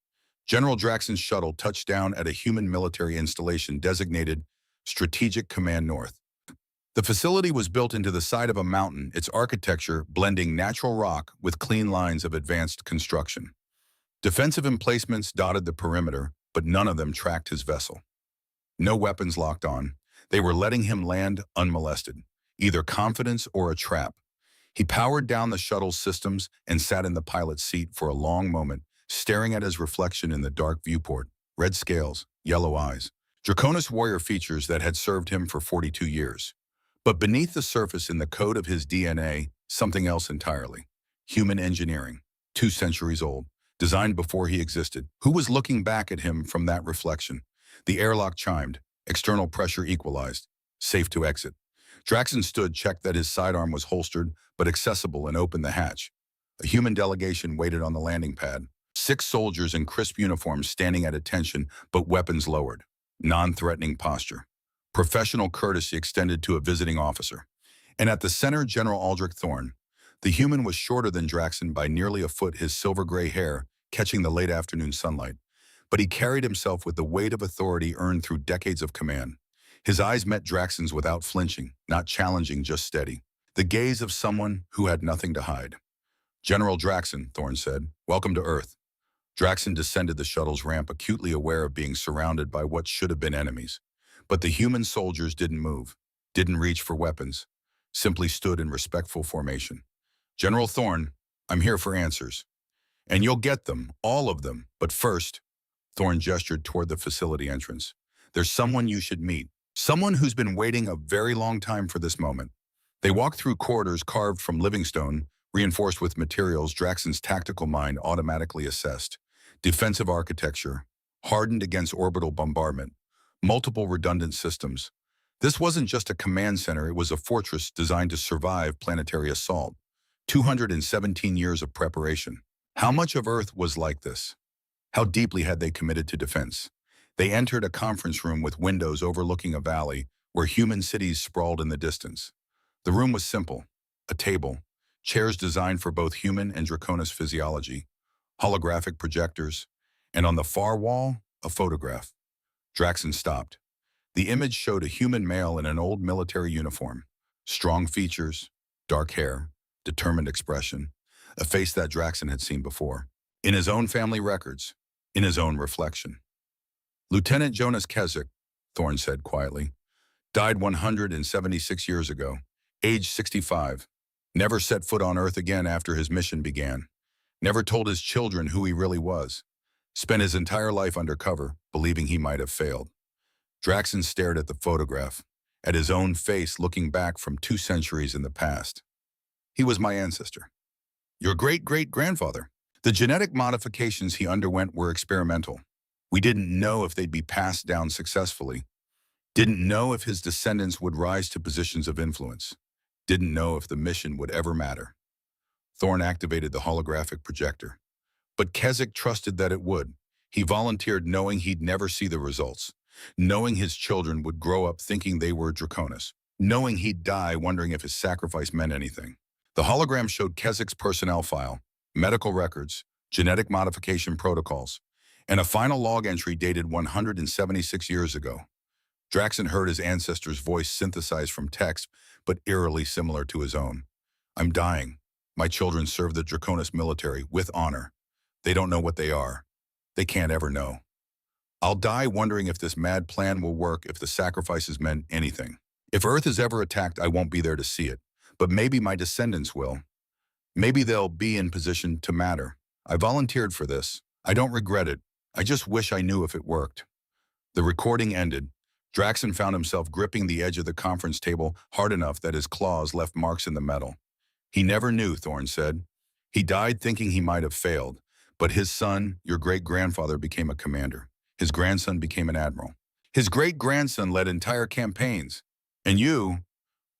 General Draxon's shuttle touched down at a human military installation designated Strategic Command North. The facility was built into the side of a mountain, its architecture blending natural rock with clean lines of advanced construction. Defensive emplacements dotted the perimeter, but none of them tracked his vessel. No weapons locked on. They were letting him land unmolested, either confidence or a trap. He powered down the shuttle's systems and sat in the pilot's seat for a long moment, staring at his reflection in the dark viewport, red scales, yellow eyes, Draconis warrior features that had served him for 42 years. But beneath the surface, in the code of his DNA, something else entirely. Human engineering, 2 centuries old, designed before he existed. Who was looking back at him from that reflection? The airlock chimed, external pressure equalized, safe to exit. Draxon stood, checked that his sidearm was holstered but accessible, and opened the hatch. A human delegation waited on the landing pad. 6 soldiers in crisp uniforms standing at attention, but weapons lowered. Non-threatening posture. Professional courtesy extended to a visiting officer. And at the center, General Aldrich Thorne. The human was shorter than Draxon by nearly a foot, his silver-gray hair catching the late afternoon sunlight. But he carried himself with the weight of authority earned through decades of command. His eyes met Draxon's without flinching, not challenging, just steady. The gaze of someone who had nothing to hide. General Draxon, Thorne said, welcome to Earth. Draxon descended the shuttle's ramp, acutely aware of being surrounded by what should have been enemies. But the human soldiers didn't move, didn't reach for weapons, simply stood in respectful formation. General Thorne, I'm here for answers. And you'll get them, all of them. But first, Thorne gestured toward the facility entrance. There's someone you should meet. Someone who's been waiting a very long time for this moment. They walked through corridors carved from living stone, reinforced with materials Draxon's tactical mind automatically assessed. Defensive architecture, hardened against orbital bombardment, multiple redundant systems. This wasn't just a command center, it was a fortress designed to survive planetary assault. 217 years of preparation. How much of Earth was like this? How deeply had they committed to defense? They entered a conference room with windows overlooking a valley where human cities sprawled in the distance. The room was simple. A table, chairs designed for both human and Draconis physiology, holographic projectors, and on the far wall, a photograph. Draxon stopped. The image showed a human male in an old military uniform. Strong features, dark hair, determined expression, a face that Draxon had seen before. In his own family records, in his own reflection. Lieutenant Jonas Keswick, Thorne said quietly, died 176 years ago, age 65. Never set foot on Earth again after his mission began. Never told his children who he really was. Spent his entire life undercover, believing he might have failed. Draxon stared at the photograph, at his own face looking back from 2 centuries in the past. He was my ancestor. Your great-great-grandfather. The genetic modifications he underwent were experimental. We didn't know if they'd be passed down successfully. Didn't know if his descendants would rise to positions of influence. Didn't know if the mission would ever matter. Thorne activated the holographic projector. But Keswick trusted that it would. He volunteered knowing he'd never see the results. Knowing his children would grow up thinking they were Draconis. Knowing he'd die wondering if his sacrifice meant anything. The hologram showed Keswick's personnel file, medical records, genetic modification protocols, and a final log entry dated 176 years ago. Draxon heard his ancestor's voice synthesized from text, but eerily similar to his own. I'm dying. My children serve the Draconis military with honor. They don't know what they are. They can't ever know. I'll die wondering if this mad plan will work, if the sacrifices meant anything. If Earth is ever attacked, I won't be there to see it. But maybe my descendants will. Maybe they'll be in position to matter. I volunteered for this. I don't regret it. I just wish I knew if it worked. The recording ended. Draxon found himself gripping the edge of the conference table hard enough that his claws left marks in the metal. He never knew, Thorne said. He died thinking he might have failed. But his son, your great-grandfather, became a commander. His grandson became an admiral. His great-grandson led entire campaigns. And you,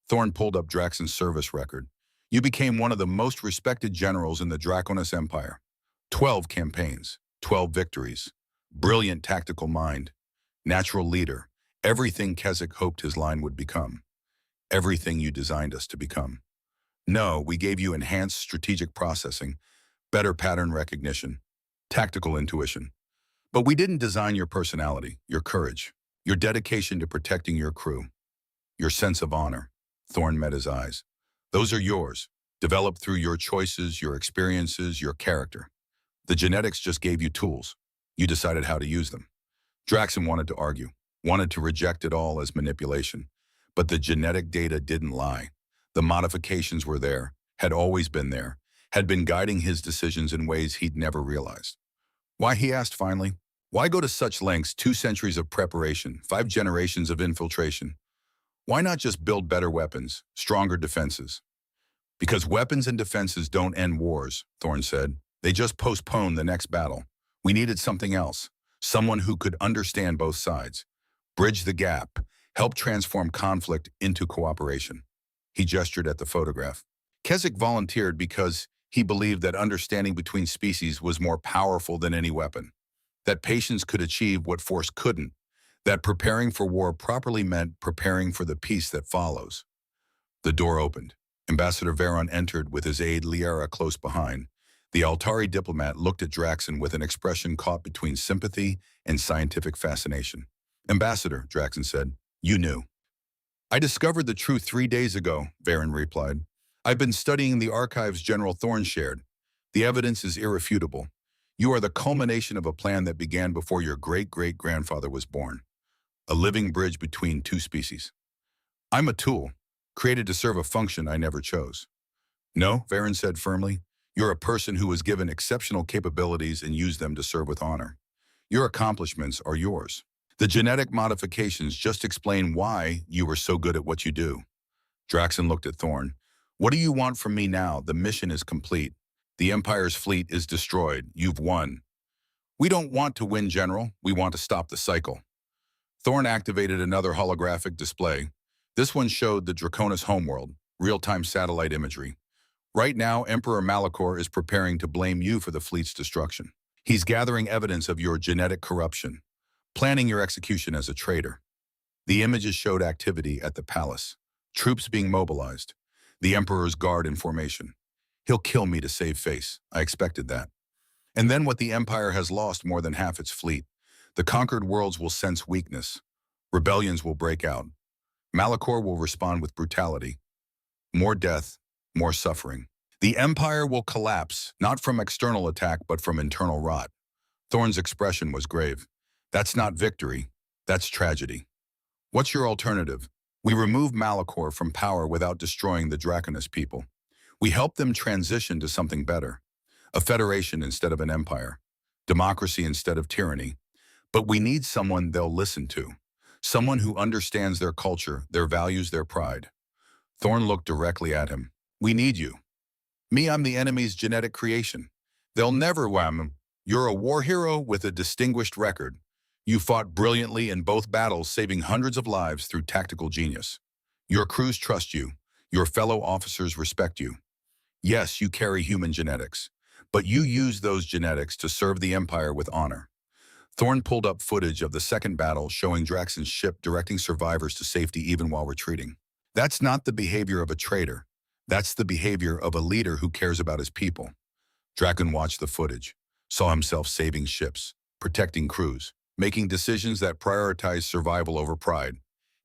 Thorne pulled up Draxon's service record. You became one of the most respected generals in the Draconis Empire. 12 campaigns, 12 victories. Brilliant tactical mind. Natural leader. Everything Keswick hoped his line would become. Everything you designed us to become. No, we gave you enhanced strategic processing, better pattern recognition, tactical intuition. But we didn't design your personality, your courage, your dedication to protecting your crew, your sense of honor. Thorne met his eyes. Those are yours, developed through your choices, your experiences, your character. The genetics just gave you tools. You decided how to use them. Draxon wanted to argue, wanted to reject it all as manipulation. But the genetic data didn't lie. The modifications were there, had always been there, had been guiding his decisions in ways he'd never realized. Why, he asked finally, why go to such lengths, 2 centuries of preparation, 5 generations of infiltration? Why not just build better weapons, stronger defenses? Because weapons and defenses don't end wars, Thorne said. They just postpone the next battle. We needed something else, someone who could understand both sides, bridge the gap, help transform conflict into cooperation. He gestured at the photograph. Keswick volunteered because he believed that understanding between species was more powerful than any weapon, that patience could achieve what force couldn't, that preparing for war properly meant preparing for the peace that follows. The door opened. Ambassador Veron entered with his aide Liera close behind. The Altari diplomat looked at Draxon with an expression caught between sympathy and scientific fascination. Ambassador, Draxon said, you knew. I discovered the truth 3 days ago, Veron replied. I've been studying the archives General Thorne shared. The evidence is irrefutable. You are the culmination of a plan that began before your great-great-grandfather was born. A living bridge between 2 species. I'm a tool, created to serve a function I never chose. No, Veron said firmly. You're a person who was given exceptional capabilities and used them to serve with honor. Your accomplishments are yours. The genetic modifications just explain why you were so good at what you do. Draxon looked at Thorne. What do you want from me now? The mission is complete. The Empire's fleet is destroyed. You've won. We don't want to win, General. We want to stop the cycle. Thorne activated another holographic display. This one showed the Draconis homeworld, real-time satellite imagery. Right now, Emperor Malachor is preparing to blame you for the fleet's destruction. He's gathering evidence of your genetic corruption, planning your execution as a traitor. The images showed activity at the palace, troops being mobilized, the Emperor's guard in formation. He'll kill me to save face. I expected that. And then what the Empire has lost more than half its fleet. The conquered worlds will sense weakness. Rebellions will break out. Malachor will respond with brutality. More death, more suffering. The Empire will collapse, not from external attack, but from internal rot. Thorne's expression was grave. That's not victory. That's tragedy. What's your alternative? We remove Malachor from power without destroying the Draconis people. We help them transition to something better. A federation instead of an empire. Democracy instead of tyranny. But we need someone they'll listen to. Someone who understands their culture, their values, their pride. Thorne looked directly at him. We need you. Me, I'm the enemy's genetic creation. They'll never wham. You're a war hero with a distinguished record. You fought brilliantly in both battles, saving hundreds of lives through tactical genius. Your crews trust you. Your fellow officers respect you. Yes, you carry human genetics, but you use those genetics to serve the Empire with honor. Thorne pulled up footage of the second battle showing Draxon's ship directing survivors to safety even while retreating. That's not the behavior of a traitor. That's the behavior of a leader who cares about his people. Draken watched the footage, saw himself saving ships, protecting crews, making decisions that prioritized survival over pride.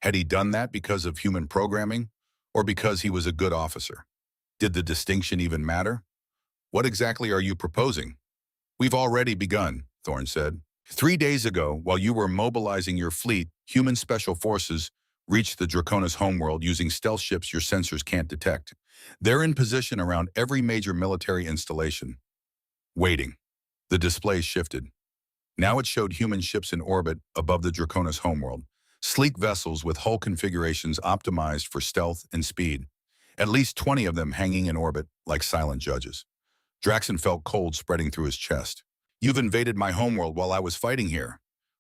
Had he done that because of human programming, or because he was a good officer? Did the distinction even matter? What exactly are you proposing? We've already begun, Thorne said. 3 days ago, while you were mobilizing your fleet, human special forces reached the Draconis homeworld using stealth ships your sensors can't detect. They're in position around every major military installation. Waiting. The display shifted. Now it showed human ships in orbit above the Draconis homeworld, sleek vessels with hull configurations optimized for stealth and speed. At least 20 of them hanging in orbit like silent judges. Draxon felt cold spreading through his chest. You've invaded my homeworld while I was fighting here.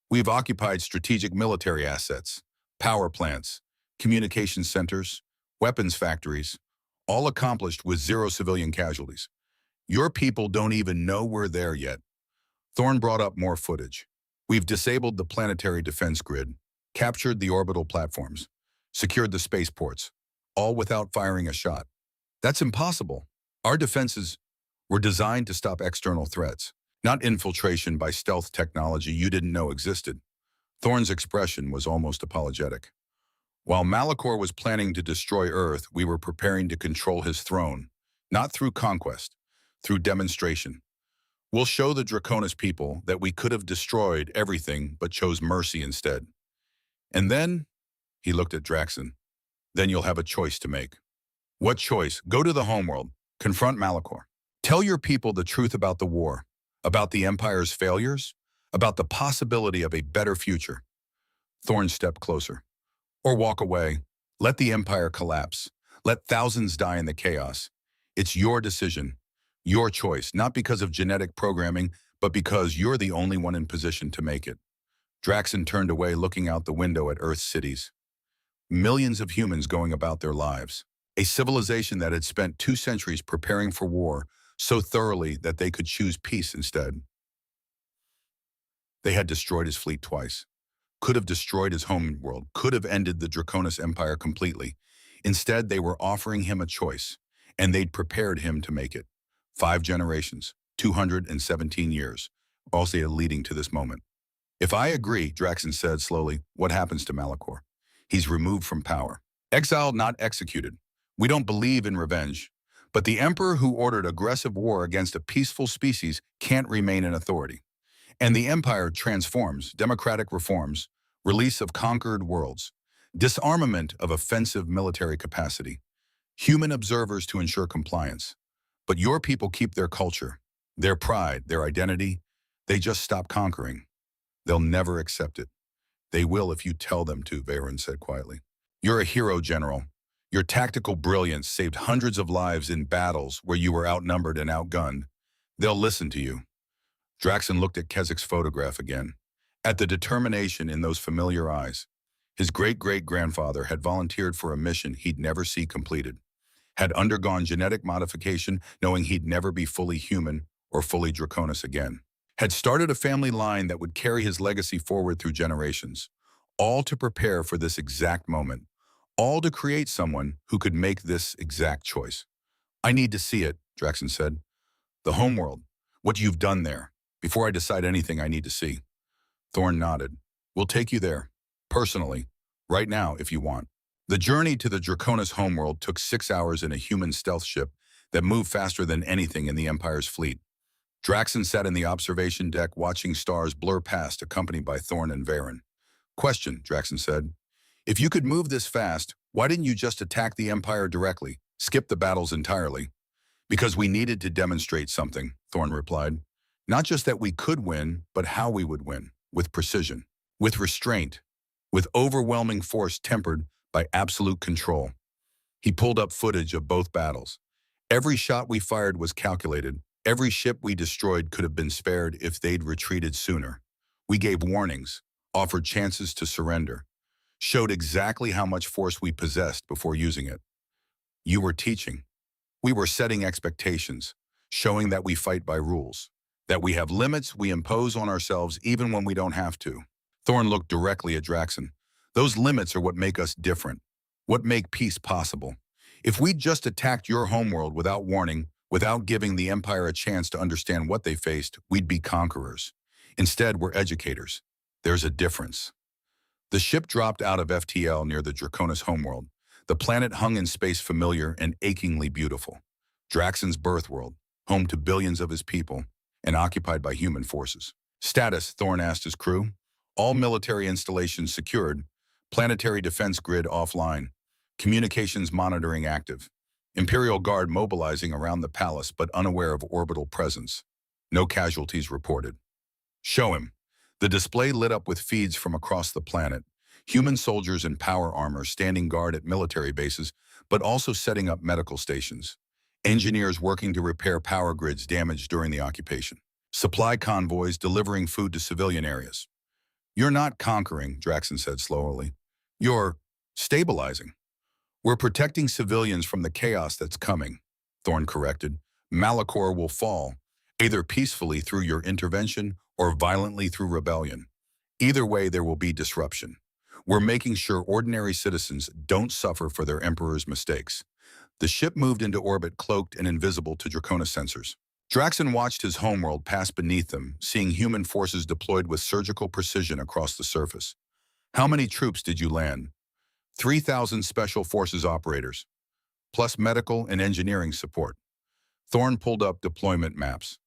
We've occupied strategic military assets, power plants, communication centers, weapons factories, all accomplished with zero civilian casualties. Your people don't even know we're there yet. Thorne brought up more footage. We've disabled the planetary defense grid, captured the orbital platforms, secured the spaceports, all without firing a shot. That's impossible. Our defenses were designed to stop external threats, not infiltration by stealth technology you didn't know existed. Thorne's expression was almost apologetic. While Malachor was planning to destroy Earth, we were preparing to control his throne, not through conquest, through demonstration. We'll show the Draconis people that we could have destroyed everything but chose mercy instead. And then, he looked at Draxon, then you'll have a choice to make. What choice? Go to the homeworld, confront Malachor. Tell your people the truth about the war, about the Empire's failures, about the possibility of a better future. Thorne stepped closer. Or walk away. Let the Empire collapse. Let thousands die in the chaos. It's your decision, your choice, not because of genetic programming, but because you're the only one in position to make it. Draxon turned away, looking out the window at Earth's cities. Millions of humans going about their lives. A civilization that had spent 2 centuries preparing for war so thoroughly that they could choose peace instead. They had destroyed his fleet twice. Could have destroyed his homeworld, could have ended the Draconis Empire completely. Instead, they were offering him a choice, and they'd prepared him to make it. 5 generations, 217 years, also leading to this moment. If I agree, Draxon said slowly, what happens to Malachor? He's removed from power. Exiled, not executed. We don't believe in revenge. But the emperor who ordered aggressive war against a peaceful species can't remain in authority. And the empire transforms, democratic reforms, release of conquered worlds, disarmament of offensive military capacity, human observers to ensure compliance. But your people keep their culture, their pride, their identity. They just stop conquering. They'll never accept it. They will if you tell them to, Veyron said quietly. You're a hero, General. Your tactical brilliance saved hundreds of lives in battles where you were outnumbered and outgunned. They'll listen to you. Draxon looked at Kesek's photograph again, at the determination in those familiar eyes. His great-great-grandfather had volunteered for a mission he'd never see completed, had undergone genetic modification knowing he'd never be fully human or fully Draconis again, had started a family line that would carry his legacy forward through generations, all to prepare for this exact moment, all to create someone who could make this exact choice. I need to see it, Draxon said. The homeworld. what you've done there, before I decide anything I need to see. Thorne nodded. We'll take you there, personally, right now if you want. The journey to the Draconis homeworld took 6 hours in a human stealth ship that moved faster than anything in the Empire's fleet. Draxon sat in the observation deck watching stars blur past, accompanied by Thorne and Varen. Question, Draxon said. If you could move this fast, why didn't you just attack the Empire directly, skip the battles entirely? Because we needed to demonstrate something, Thorne replied. Not just that we could win, but how we would win, with precision, with restraint, with overwhelming force tempered by absolute control. He pulled up footage of both battles. Every shot we fired was calculated. Every ship we destroyed could have been spared if they'd retreated sooner. We gave warnings, offered chances to surrender, showed exactly how much force we possessed before using it. You were teaching. We were setting expectations, showing that we fight by rules, that we have limits we impose on ourselves even when we don't have to. Thorne looked directly at Draxon. Those limits are what make us different, what make peace possible. If we'd just attacked your homeworld without warning, without giving the Empire a chance to understand what they faced, we'd be conquerors. Instead, we're educators. There's a difference. The ship dropped out of FTL near the Draconis homeworld. The planet hung in space, familiar and achingly beautiful. Draxon's birth world, home to billions of his people, and occupied by human forces. Status, Thorne asked his crew. All military installations secured. Planetary defense grid offline. Communications monitoring active. Imperial Guard mobilizing around the palace but unaware of orbital presence. No casualties reported. Show him. The display lit up with feeds from across the planet. Human soldiers in power armor standing guard at military bases, but also setting up medical stations. Engineers working to repair power grids damaged during the occupation. Supply convoys delivering food to civilian areas. You're not conquering, Draxon said slowly. You're stabilizing. We're protecting civilians from the chaos that's coming, Thorne corrected. Malachor will fall, either peacefully through your intervention or violently through rebellion. Either way, there will be disruption. We're making sure ordinary citizens don't suffer for their Emperor's mistakes. The ship moved into orbit cloaked and invisible to Draconis sensors. Draxon watched his homeworld pass beneath them, seeing human forces deployed with surgical precision across the surface. How many troops did you land? 3,000 Special Forces operators, plus medical and engineering support. Thorne pulled up deployment maps.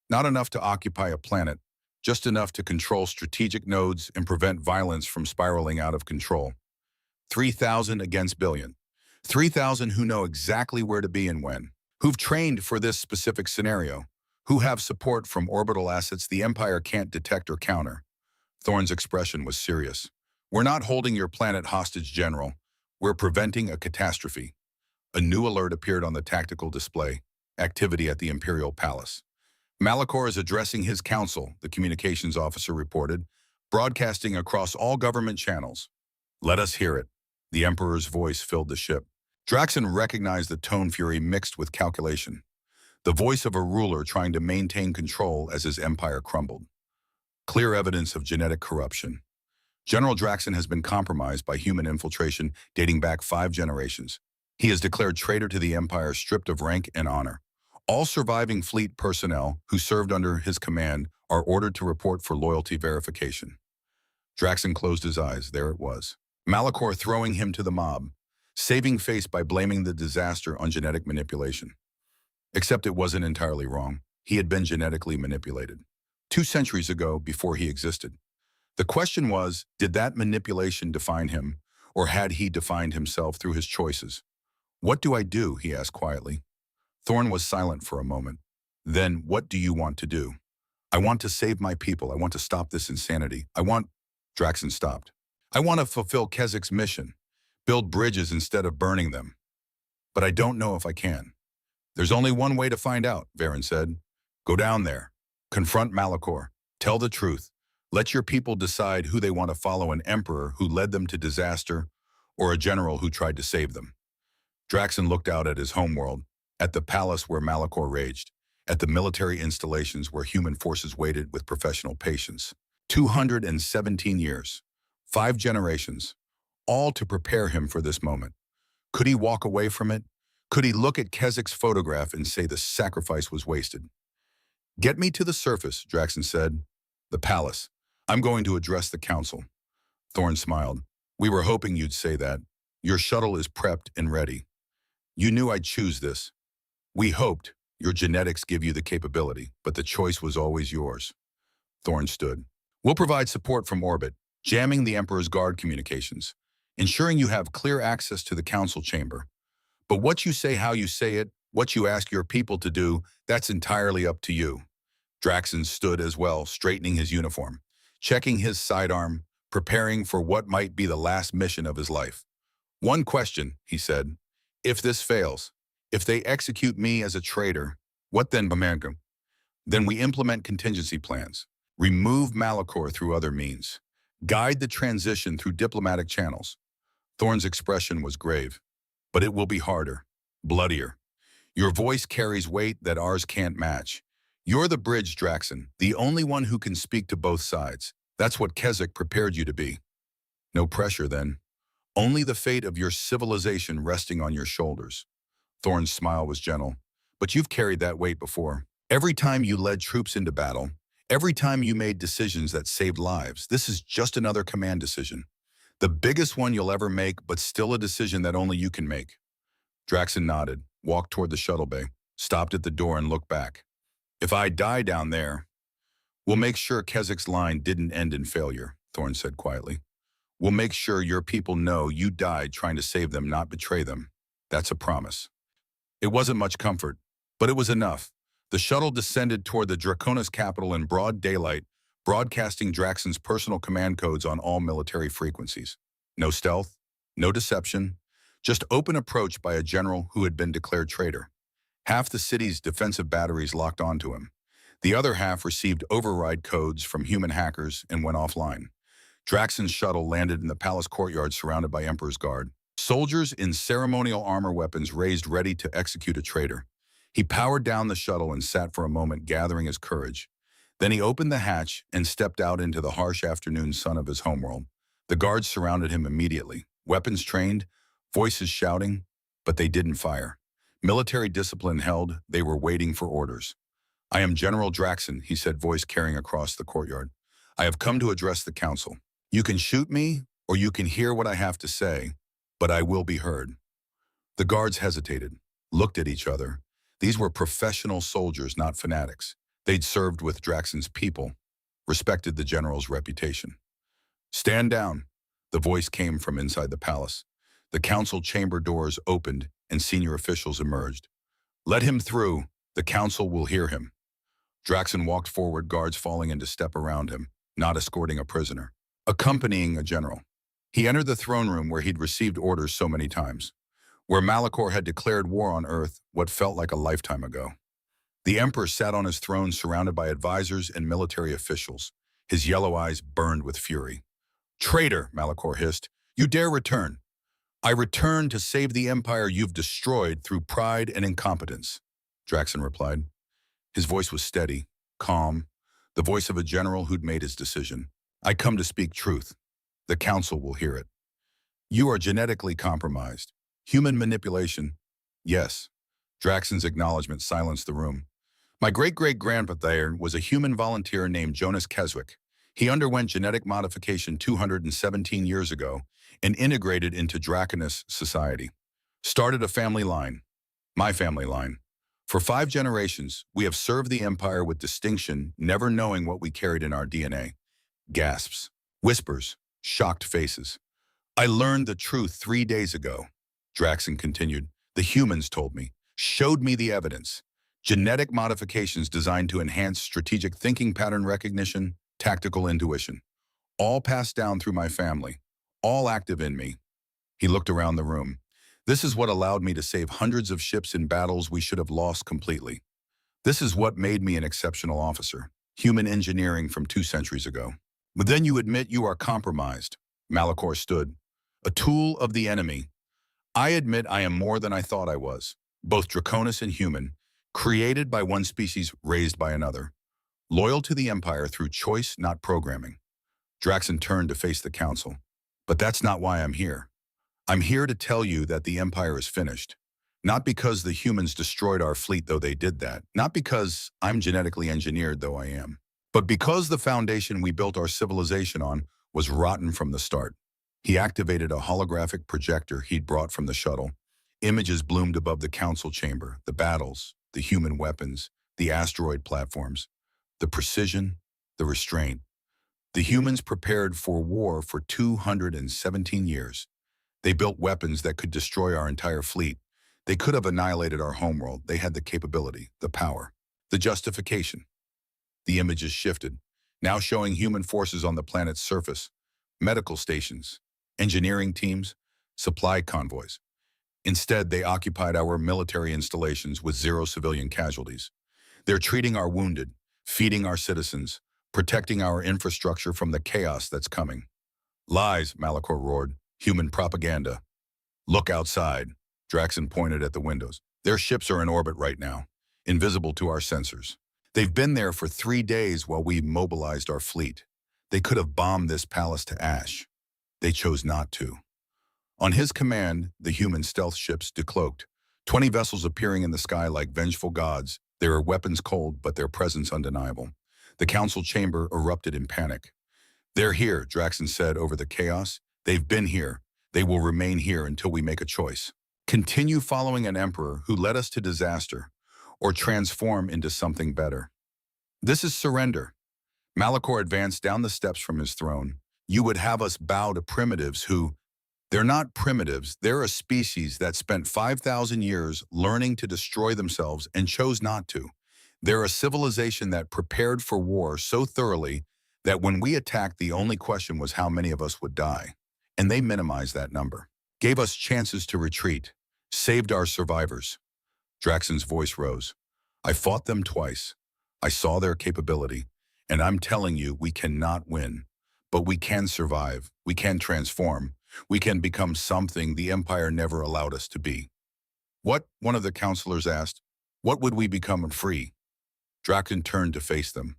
Not enough to occupy a planet, just enough to control strategic nodes and prevent violence from spiraling out of control. 3,000 against billion. 3,000 who know exactly where to be and when, who've trained for this specific scenario, who have support from orbital assets the Empire can't detect or counter. Thorne's expression was serious. We're not holding your planet hostage, General. We're preventing a catastrophe. A new alert appeared on the tactical display. Activity at the Imperial Palace. Malachor is addressing his council, the communications officer reported, broadcasting across all government channels. Let us hear it. The Emperor's voice filled the ship. Draxon recognized the tone fury mixed with calculation. The voice of a ruler trying to maintain control as his empire crumbled. Clear evidence of genetic corruption. General Draxon has been compromised by human infiltration dating back 5 generations. He is declared traitor to the Empire, stripped of rank and honor. All surviving fleet personnel who served under his command are ordered to report for loyalty verification. Draxon closed his eyes. There it was. Malachor throwing him to the mob, saving face by blaming the disaster on genetic manipulation. Except it wasn't entirely wrong. He had been genetically manipulated 2 centuries ago, before he existed. The question was, did that manipulation define him, or had he defined himself through his choices? What do I do? He asked quietly. Thorne was silent for a moment. Then, what do you want to do? I want to save my people. I want to stop this insanity. Draxon stopped. I want to fulfill Keswick's mission, build bridges instead of burning them. But I don't know if I can. There's only one way to find out, Varen said. Go down there. Confront Malachor. Tell the truth. Let your people decide who they want to follow, an emperor who led them to disaster or a general who tried to save them. Draxon looked out at his homeworld, at the palace where Malachor raged, at the military installations where human forces waited with professional patience. 217 years, 5 generations, all to prepare him for this moment. Could he walk away from it? Could he look at Keswick's photograph and say the sacrifice was wasted? Get me to the surface, Draxon said. The palace. I'm going to address the council. Thorne smiled. We were hoping you'd say that. Your shuttle is prepped and ready. You knew I'd choose this. We hoped. Your genetics give you the capability, but the choice was always yours. Thorne stood. We'll provide support from orbit, jamming the Emperor's Guard communications, ensuring you have clear access to the council chamber. But what you say, how you say it, what you ask your people to do, that's entirely up to you. Draxon stood as well, straightening his uniform, checking his sidearm, preparing for what might be the last mission of his life. One question, he said. If this fails, if they execute me as a traitor, what then, Bamangam? Then we implement contingency plans, remove Malachor through other means, guide the transition through diplomatic channels. Thorne's expression was grave. But it will be harder, bloodier. Your voice carries weight that ours can't match. You're the bridge, Draxon, the only one who can speak to both sides. That's what Keswick prepared you to be. No pressure, then. Only the fate of your civilization resting on your shoulders. Thorne's smile was gentle. But you've carried that weight before. Every time you led troops into battle, every time you made decisions that saved lives, this is just another command decision. The biggest one you'll ever make, but still a decision that only you can make. Draxon nodded, walked toward the shuttle bay, stopped at the door and looked back. If I die down there, we'll make sure Keswick's line didn't end in failure, Thorne said quietly. We'll make sure your people know you died trying to save them, not betray them. That's a promise. It wasn't much comfort, but it was enough. The shuttle descended toward the Draconis capital in broad daylight, broadcasting Draxon's personal command codes on all military frequencies. No stealth, no deception, just open approach by a general who had been declared traitor. Half the city's defensive batteries locked onto him. The other half received override codes from human hackers and went offline. Draxon's shuttle landed in the palace courtyard surrounded by Emperor's Guard. Soldiers in ceremonial armor weapons raised ready to execute a traitor. He powered down the shuttle and sat for a moment gathering his courage. Then he opened the hatch and stepped out into the harsh afternoon sun of his homeworld. The guards surrounded him immediately, weapons trained, voices shouting, but they didn't fire. Military discipline held, they were waiting for orders. I am General Draxon, he said, voice carrying across the courtyard. I have come to address the council. You can shoot me, or you can hear what I have to say, but I will be heard. The guards hesitated, looked at each other. These were professional soldiers, not fanatics. They'd served with Draxon's people, respected the general's reputation. Stand down, the voice came from inside the palace. The council chamber doors opened and senior officials emerged. Let him through, the council will hear him. Draxon walked forward, guards falling into step around him, not escorting a prisoner, accompanying a general. He entered the throne room where he'd received orders so many times, where Malachor had declared war on Earth what felt like a lifetime ago. The Emperor sat on his throne surrounded by advisors and military officials. His yellow eyes burned with fury. Traitor, Malachor hissed, you dare return. I return to save the empire you've destroyed through pride and incompetence, Draxon replied. His voice was steady, calm, the voice of a general who'd made his decision. I come to speak truth. The council will hear it. You are genetically compromised. Human manipulation. Yes. Draxon's acknowledgement silenced the room. My great-great-grandfather was a human volunteer named Jonas Keswick. He underwent genetic modification 217 years ago and integrated into Draconis society. Started a family line. My family line. For 5 generations, we have served the empire with distinction, never knowing what we carried in our DNA. Gasps, whispers, shocked faces. I learned the truth 3 days ago. Draxon continued. The humans told me, showed me the evidence. Genetic modifications designed to enhance strategic thinking pattern recognition, tactical intuition. All passed down through my family, all active in me. He looked around the room. This is what allowed me to save hundreds of ships in battles we should have lost completely. This is what made me an exceptional officer, human engineering from 2 centuries ago. But then you admit you are compromised. Malachor stood. A tool of the enemy. I admit I am more than I thought I was, both Draconis and human, created by one species, raised by another. Loyal to the empire through choice, not programming. Draxon turned to face the council. But that's not why I'm here. I'm here to tell you that the empire is finished. Not because the humans destroyed our fleet, though they did that. Not because I'm genetically engineered, though I am. But because the foundation we built our civilization on was rotten from the start. He activated a holographic projector he'd brought from the shuttle. Images bloomed above the council chamber, the battles, the human weapons, the asteroid platforms, the precision, the restraint. The humans prepared for war for 217 years. They built weapons that could destroy our entire fleet. They could have annihilated our homeworld. They had the capability, the power, the justification. The images shifted, now showing human forces on the planet's surface, medical stations, engineering teams, supply convoys. Instead, they occupied our military installations with zero civilian casualties. They're treating our wounded, feeding our citizens, protecting our infrastructure from the chaos that's coming. Lies, Malachor roared. Human propaganda. Look outside. Draxon pointed at the windows. Their ships are in orbit right now, invisible to our sensors. They've been there for 3 days while we mobilized our fleet. They could have bombed this palace to ash. They chose not to. On his command, the human stealth ships decloaked, 20 vessels appearing in the sky like vengeful gods, their weapons cold but their presence undeniable. The council chamber erupted in panic. They're here, Draxon said over the chaos. They've been here. They will remain here until we make a choice. Continue following an emperor who led us to disaster, or transform into something better. This is surrender. Malachor advanced down the steps from his throne. You would have us bow to primitives who, they're not primitives, they're a species that spent 5,000 years learning to destroy themselves and chose not to. They're a civilization that prepared for war so thoroughly that when we attacked, the only question was how many of us would die. And they minimized that number, gave us chances to retreat, saved our survivors. Draxon's voice rose. I fought them twice. I saw their capability. And I'm telling you, we cannot win. But we can survive. We can transform. We can become something the Empire never allowed us to be. What? One of the counselors asked. What would we become free? Draxon turned to face them.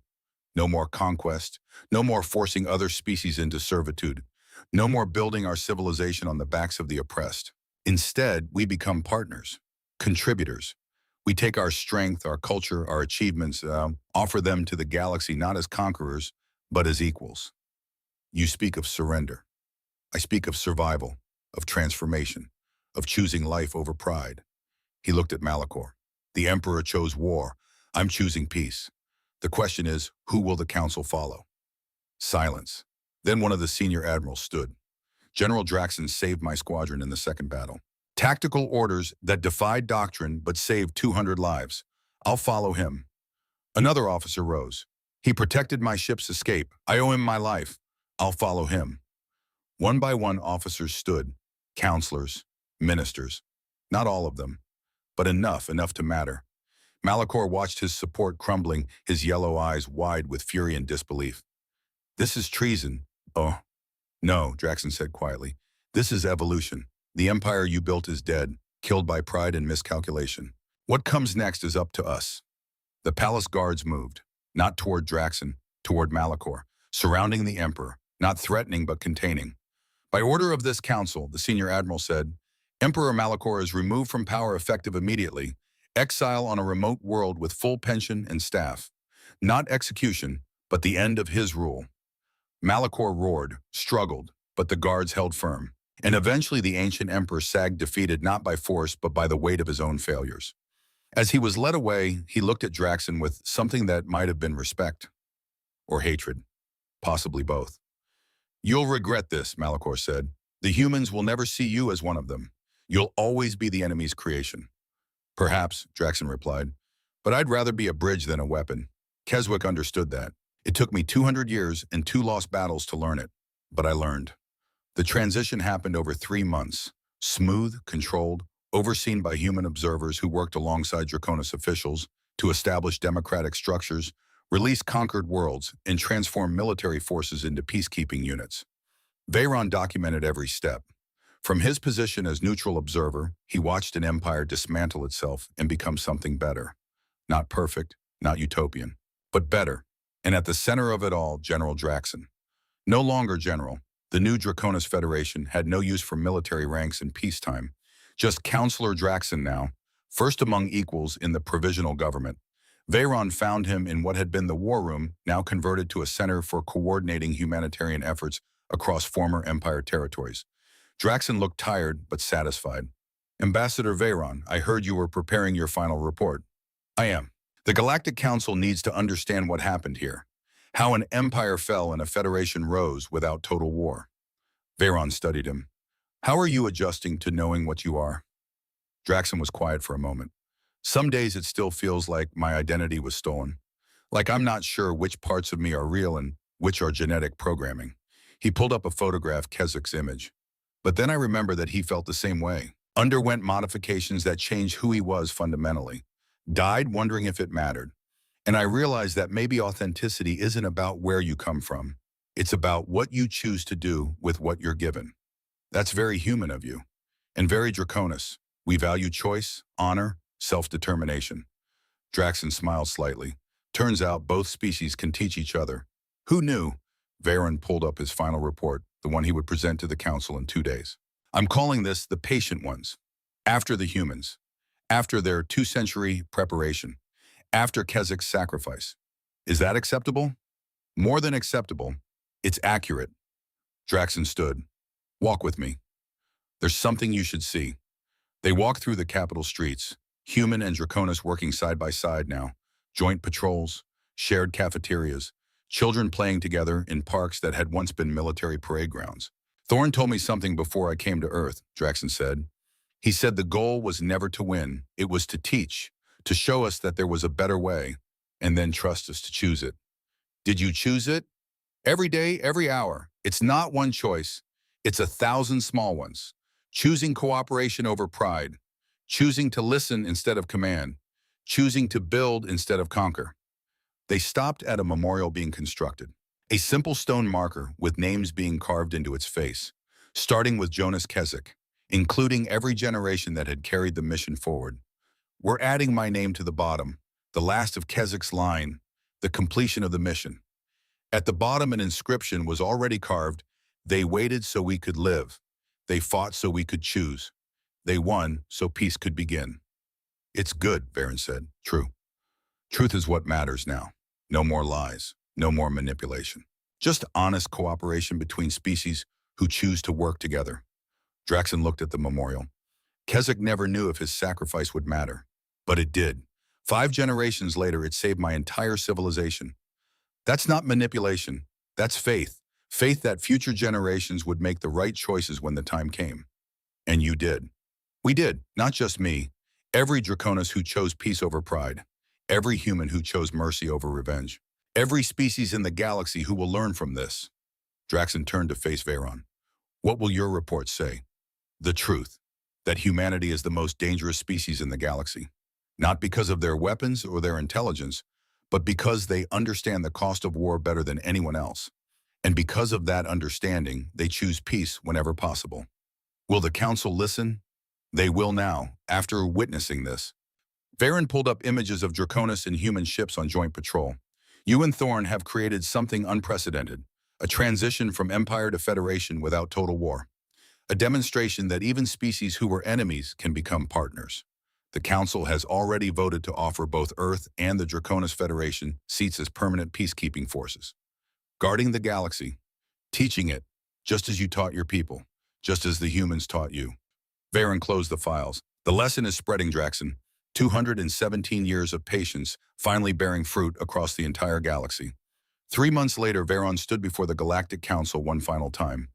No more conquest. No more forcing other species into servitude. No more building our civilization on the backs of the oppressed. Instead, we become partners, contributors. We take our strength, our culture, our achievements, offer them to the galaxy not as conquerors, but as equals. You speak of surrender. I speak of survival, of transformation, of choosing life over pride. He looked at Malachor. The Emperor chose war. I'm choosing peace. The question is, who will the council follow? Silence. Then one of the senior admirals stood. General Draxon saved my squadron in the second battle. Tactical orders that defied doctrine but saved 200 lives. I'll follow him. Another officer rose. He protected my ship's escape. I owe him my life. I'll follow him. One by one, officers stood. Counselors, ministers. Not all of them, but enough to matter. Malachor watched his support crumbling, his yellow eyes wide with fury and disbelief. This is treason. Oh, no, Draxon said quietly. This is evolution. The empire you built is dead, killed by pride and miscalculation. What comes next is up to us. The palace guards moved, not toward Draxon, toward Malachor, surrounding the emperor, not threatening but containing. By order of this council, the senior admiral said, Emperor Malachor is removed from power effective immediately, exile on a remote world with full pension and staff. Not execution, but the end of his rule. Malachor roared, struggled, but the guards held firm. And eventually the ancient emperor sagged defeated not by force but by the weight of his own failures. As he was led away, he looked at Draxon with something that might have been respect. Or hatred. Possibly both. You'll regret this, Malachor said. The humans will never see you as one of them. You'll always be the enemy's creation. Perhaps, Draxon replied, but I'd rather be a bridge than a weapon. Keswick understood that. It took me 200 years and 2 lost battles to learn it, but I learned. The transition happened over 3 months, smooth, controlled, overseen by human observers who worked alongside Draconis officials to establish democratic structures, release conquered worlds, and transform military forces into peacekeeping units. Veyron documented every step. From his position as neutral observer, he watched an empire dismantle itself and become something better. Not perfect, not utopian, but better. And at the center of it all, General Draxon. No longer general, the new Draconis Federation had no use for military ranks in peacetime. Just Counselor Draxon now, first among equals in the provisional government. Veyron found him in what had been the war room, now converted to a center for coordinating humanitarian efforts across former Empire territories. Draxon looked tired but satisfied. Ambassador Veyron, I heard you were preparing your final report. I am. The Galactic Council needs to understand what happened here. How an empire fell and a federation rose without total war. Veyron studied him. How are you adjusting to knowing what you are? Draxon was quiet for a moment. Some days it still feels like my identity was stolen. Like I'm not sure which parts of me are real and which are genetic programming. He pulled up a photograph, Kezik's image. But then I remember that he felt the same way. Underwent modifications that changed who he was fundamentally. Died wondering if it mattered. And I realized that maybe authenticity isn't about where you come from. It's about what you choose to do with what you're given. That's very human of you. And very Draconis. We value choice, honor, self-determination. Draxon smiled slightly. Turns out both species can teach each other. Who knew? Veyron pulled up his final report, the one he would present to the council in 2 days. I'm calling this the patient ones. After the humans. After their 2-century preparation. After Kezik's sacrifice. Is that acceptable? More than acceptable. It's accurate. Draxon stood. Walk with me. There's something you should see. They walked through the capital streets, human and Draconis working side by side now, joint patrols, shared cafeterias, children playing together in parks that had once been military parade grounds. Thorn told me something before I came to Earth, Draxon said. He said the goal was never to win, it was to teach, to show us that there was a better way, and then trust us to choose it. Did you choose it? Every day, every hour. It's not one choice. It's 1,000 small ones. Choosing cooperation over pride. Choosing to listen instead of command. Choosing to build instead of conquer. They stopped at a memorial being constructed. A simple stone marker with names being carved into its face, starting with Jonas Kezik, including every generation that had carried the mission forward. We're adding my name to the bottom, the last of Kezik's line, the completion of the mission. At the bottom, an inscription was already carved. They waited so we could live. They fought so we could choose. They won so peace could begin. It's good, Veyron said. True. Truth is what matters now. No more lies. No more manipulation. Just honest cooperation between species who choose to work together. Draxon looked at the memorial. Kezik never knew if his sacrifice would matter. But it did. 5 generations later, it saved my entire civilization. That's not manipulation. That's faith. Faith that future generations would make the right choices when the time came. And you did. We did, not just me. Every Draconis who chose peace over pride. Every human who chose mercy over revenge. Every species in the galaxy who will learn from this. Draxon turned to face Veyron. What will your report say? The truth. That humanity is the most dangerous species in the galaxy. Not because of their weapons or their intelligence, but because they understand the cost of war better than anyone else. And because of that understanding, they choose peace whenever possible. Will the council listen? They will now, after witnessing this. Veyron pulled up images of Draconis and human ships on joint patrol. You and Thorn have created something unprecedented, a transition from empire to federation without total war. A demonstration that even species who were enemies can become partners. The council has already voted to offer both Earth and the Draconis Federation seats as permanent peacekeeping forces. Guarding the galaxy, teaching it, just as you taught your people, just as the humans taught you. Veyron closed the files. The lesson is spreading, Draxon. 217 years of patience finally bearing fruit across the entire galaxy. 3 months later, Veyron stood before the Galactic Council one final time.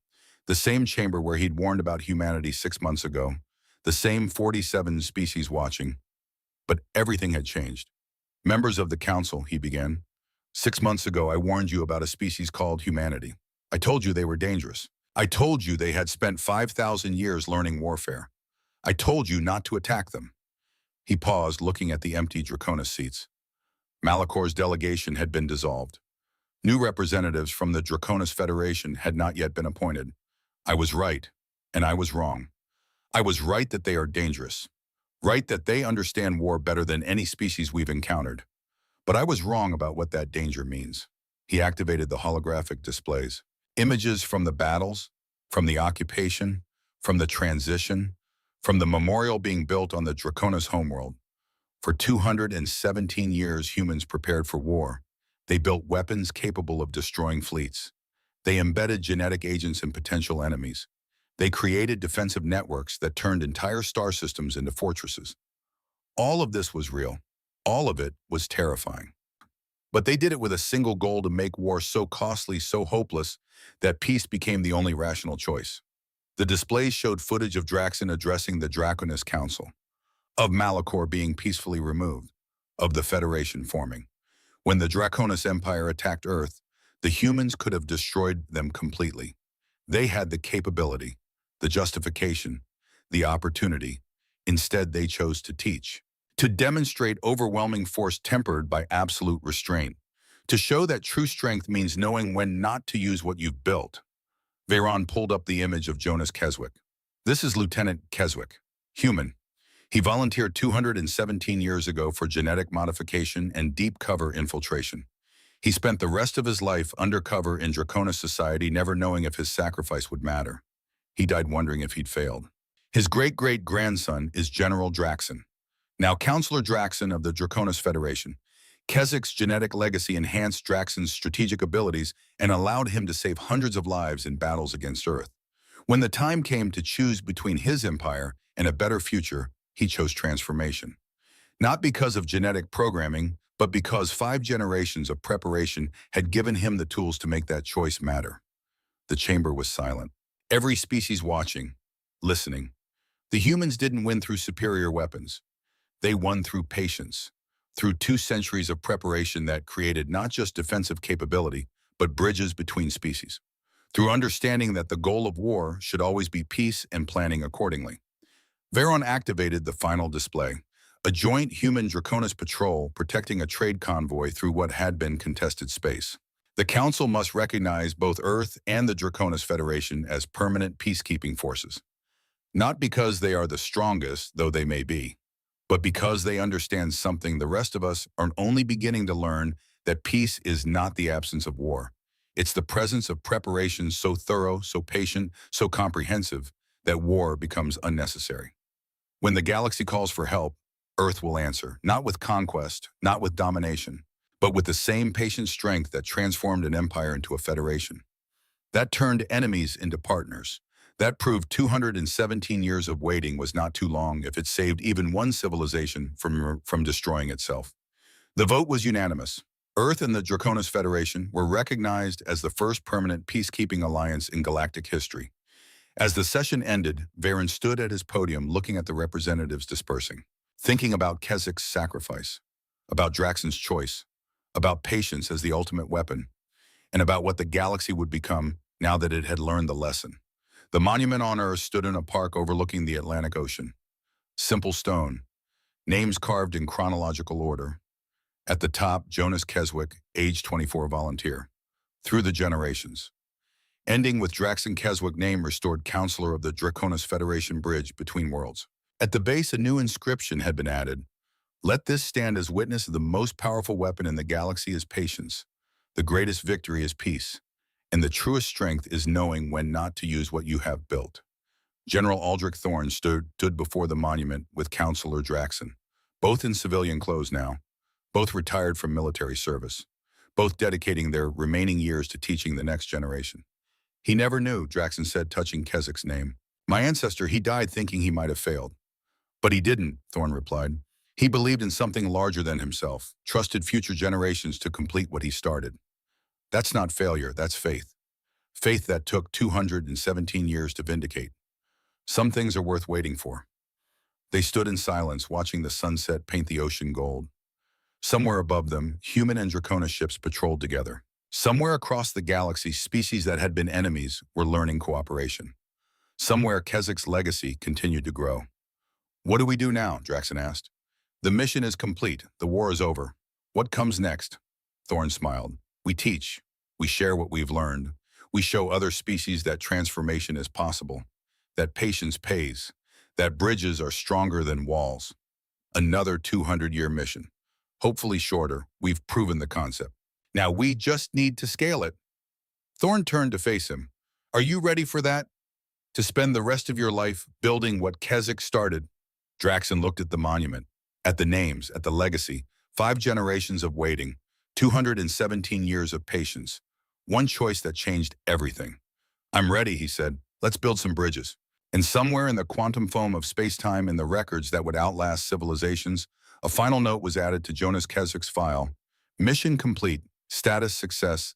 The same chamber where he'd warned about humanity 6 months ago. The same 47 species watching. But everything had changed. Members of the council, he began. 6 months ago, I warned you about a species called humanity. I told you they were dangerous. I told you they had spent 5,000 years learning warfare. I told you not to attack them. He paused, looking at the empty Draconis seats. Malakor's delegation had been dissolved. New representatives from the Draconis Federation had not yet been appointed. I was right, and I was wrong. I was right that they are dangerous. Right that they understand war better than any species we've encountered. But I was wrong about what that danger means. He activated the holographic displays. Images from the battles, from the occupation, from the transition, From the memorial being built on the Draconis homeworld, for 217 years humans prepared for war. They built weapons capable of destroying fleets. They embedded genetic agents in potential enemies. They created defensive networks that turned entire star systems into fortresses. All of this was real. All of it was terrifying. But they did it with a single goal: to make war so costly, so hopeless, that peace became the only rational choice. The displays showed footage of Draxon addressing the Draconis Council, of Malachor being peacefully removed, of the Federation forming. When the Draconis Empire attacked Earth, the humans could have destroyed them completely. They had the capability, the justification, the opportunity. Instead, they chose to teach, to demonstrate overwhelming force tempered by absolute restraint, to show that true strength means knowing when not to use what you've built. Veyron pulled up the image of Jonas Keswick. This is Lieutenant Keswick, human. He volunteered 217 years ago for genetic modification and deep cover infiltration. He spent the rest of his life undercover in Draconis society, never knowing if his sacrifice would matter. He died wondering if he'd failed. His great-great-grandson is General Draxon, now Counselor Draxon of the Draconis Federation. Keswick's genetic legacy enhanced Draxon's strategic abilities and allowed him to save hundreds of lives in battles against Earth. When the time came to choose between his empire and a better future, he chose transformation. Not because of genetic programming, but because 5 generations of preparation had given him the tools to make that choice matter. The chamber was silent. Every species watching, listening. The humans didn't win through superior weapons. They won through patience, through 2 centuries of preparation that created not just defensive capability, but bridges between species. Through understanding that the goal of war should always be peace and planning accordingly. Veyron activated the final display, a joint human Draconis patrol protecting a trade convoy through what had been contested space. The Council must recognize both Earth and the Draconis Federation as permanent peacekeeping forces. Not because they are the strongest, though they may be, but because they understand something the rest of us are only beginning to learn: that peace is not the absence of war. It's the presence of preparation so thorough, so patient, so comprehensive, that war becomes unnecessary. When the galaxy calls for help, Earth will answer, not with conquest, not with domination, but with the same patient strength that transformed an empire into a federation. That turned enemies into partners. That proved 217 years of waiting was not too long if it saved even one civilization from destroying itself. The vote was unanimous. Earth and the Draconis Federation were recognized as the first permanent peacekeeping alliance in galactic history. As the session ended, Veyron stood at his podium looking at the representatives dispersing, thinking about Keswick's sacrifice, about Draxon's choice, about patience as the ultimate weapon, and about what the galaxy would become now that it had learned the lesson. The monument on Earth stood in a park overlooking the Atlantic Ocean. Simple stone, names carved in chronological order. At the top, Jonas Keswick, age 24 volunteer. Through the generations. Ending with Draxon Keswick, name restored Counselor of the Draconis Federation bridge between worlds. At the base, a new inscription had been added. Let this stand as witness of the most powerful weapon in the galaxy is patience. The greatest victory is peace. And the truest strength is knowing when not to use what you have built. General Aldrich Thorne stood before the monument with Counselor Draxon, both in civilian clothes now, both retired from military service, both dedicating their remaining years to teaching the next generation. He never knew, Draxon said, touching Keswick's name. My ancestor, he died thinking he might have failed. But he didn't, Thorne replied. He believed in something larger than himself, trusted future generations to complete what he started. That's not failure, that's faith. Faith that took 217 years to vindicate. Some things are worth waiting for. They stood in silence, watching the sunset paint the ocean gold. Somewhere above them, human and Draconis ships patrolled together. Somewhere across the galaxy, species that had been enemies were learning cooperation. Somewhere, Keswick's legacy continued to grow. What do we do now? Draxon asked. The mission is complete. The war is over. What comes next? Thorne smiled. We teach. We share what we've learned. We show other species that transformation is possible, that patience pays, that bridges are stronger than walls. Another 200-year mission. Hopefully shorter. We've proven the concept. Now we just need to scale it. Thorne turned to face him. Are you ready for that? To spend the rest of your life building what Keswick started. Draxon looked at the monument, at the names, at the legacy. 5 generations of waiting, 217 years of patience. One choice that changed everything. I'm ready, he said. Let's build some bridges. And somewhere in the quantum foam of space-time in the records that would outlast civilizations, a final note was added to Jonas Keswick's file. Mission complete. Status success.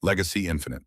Legacy infinite.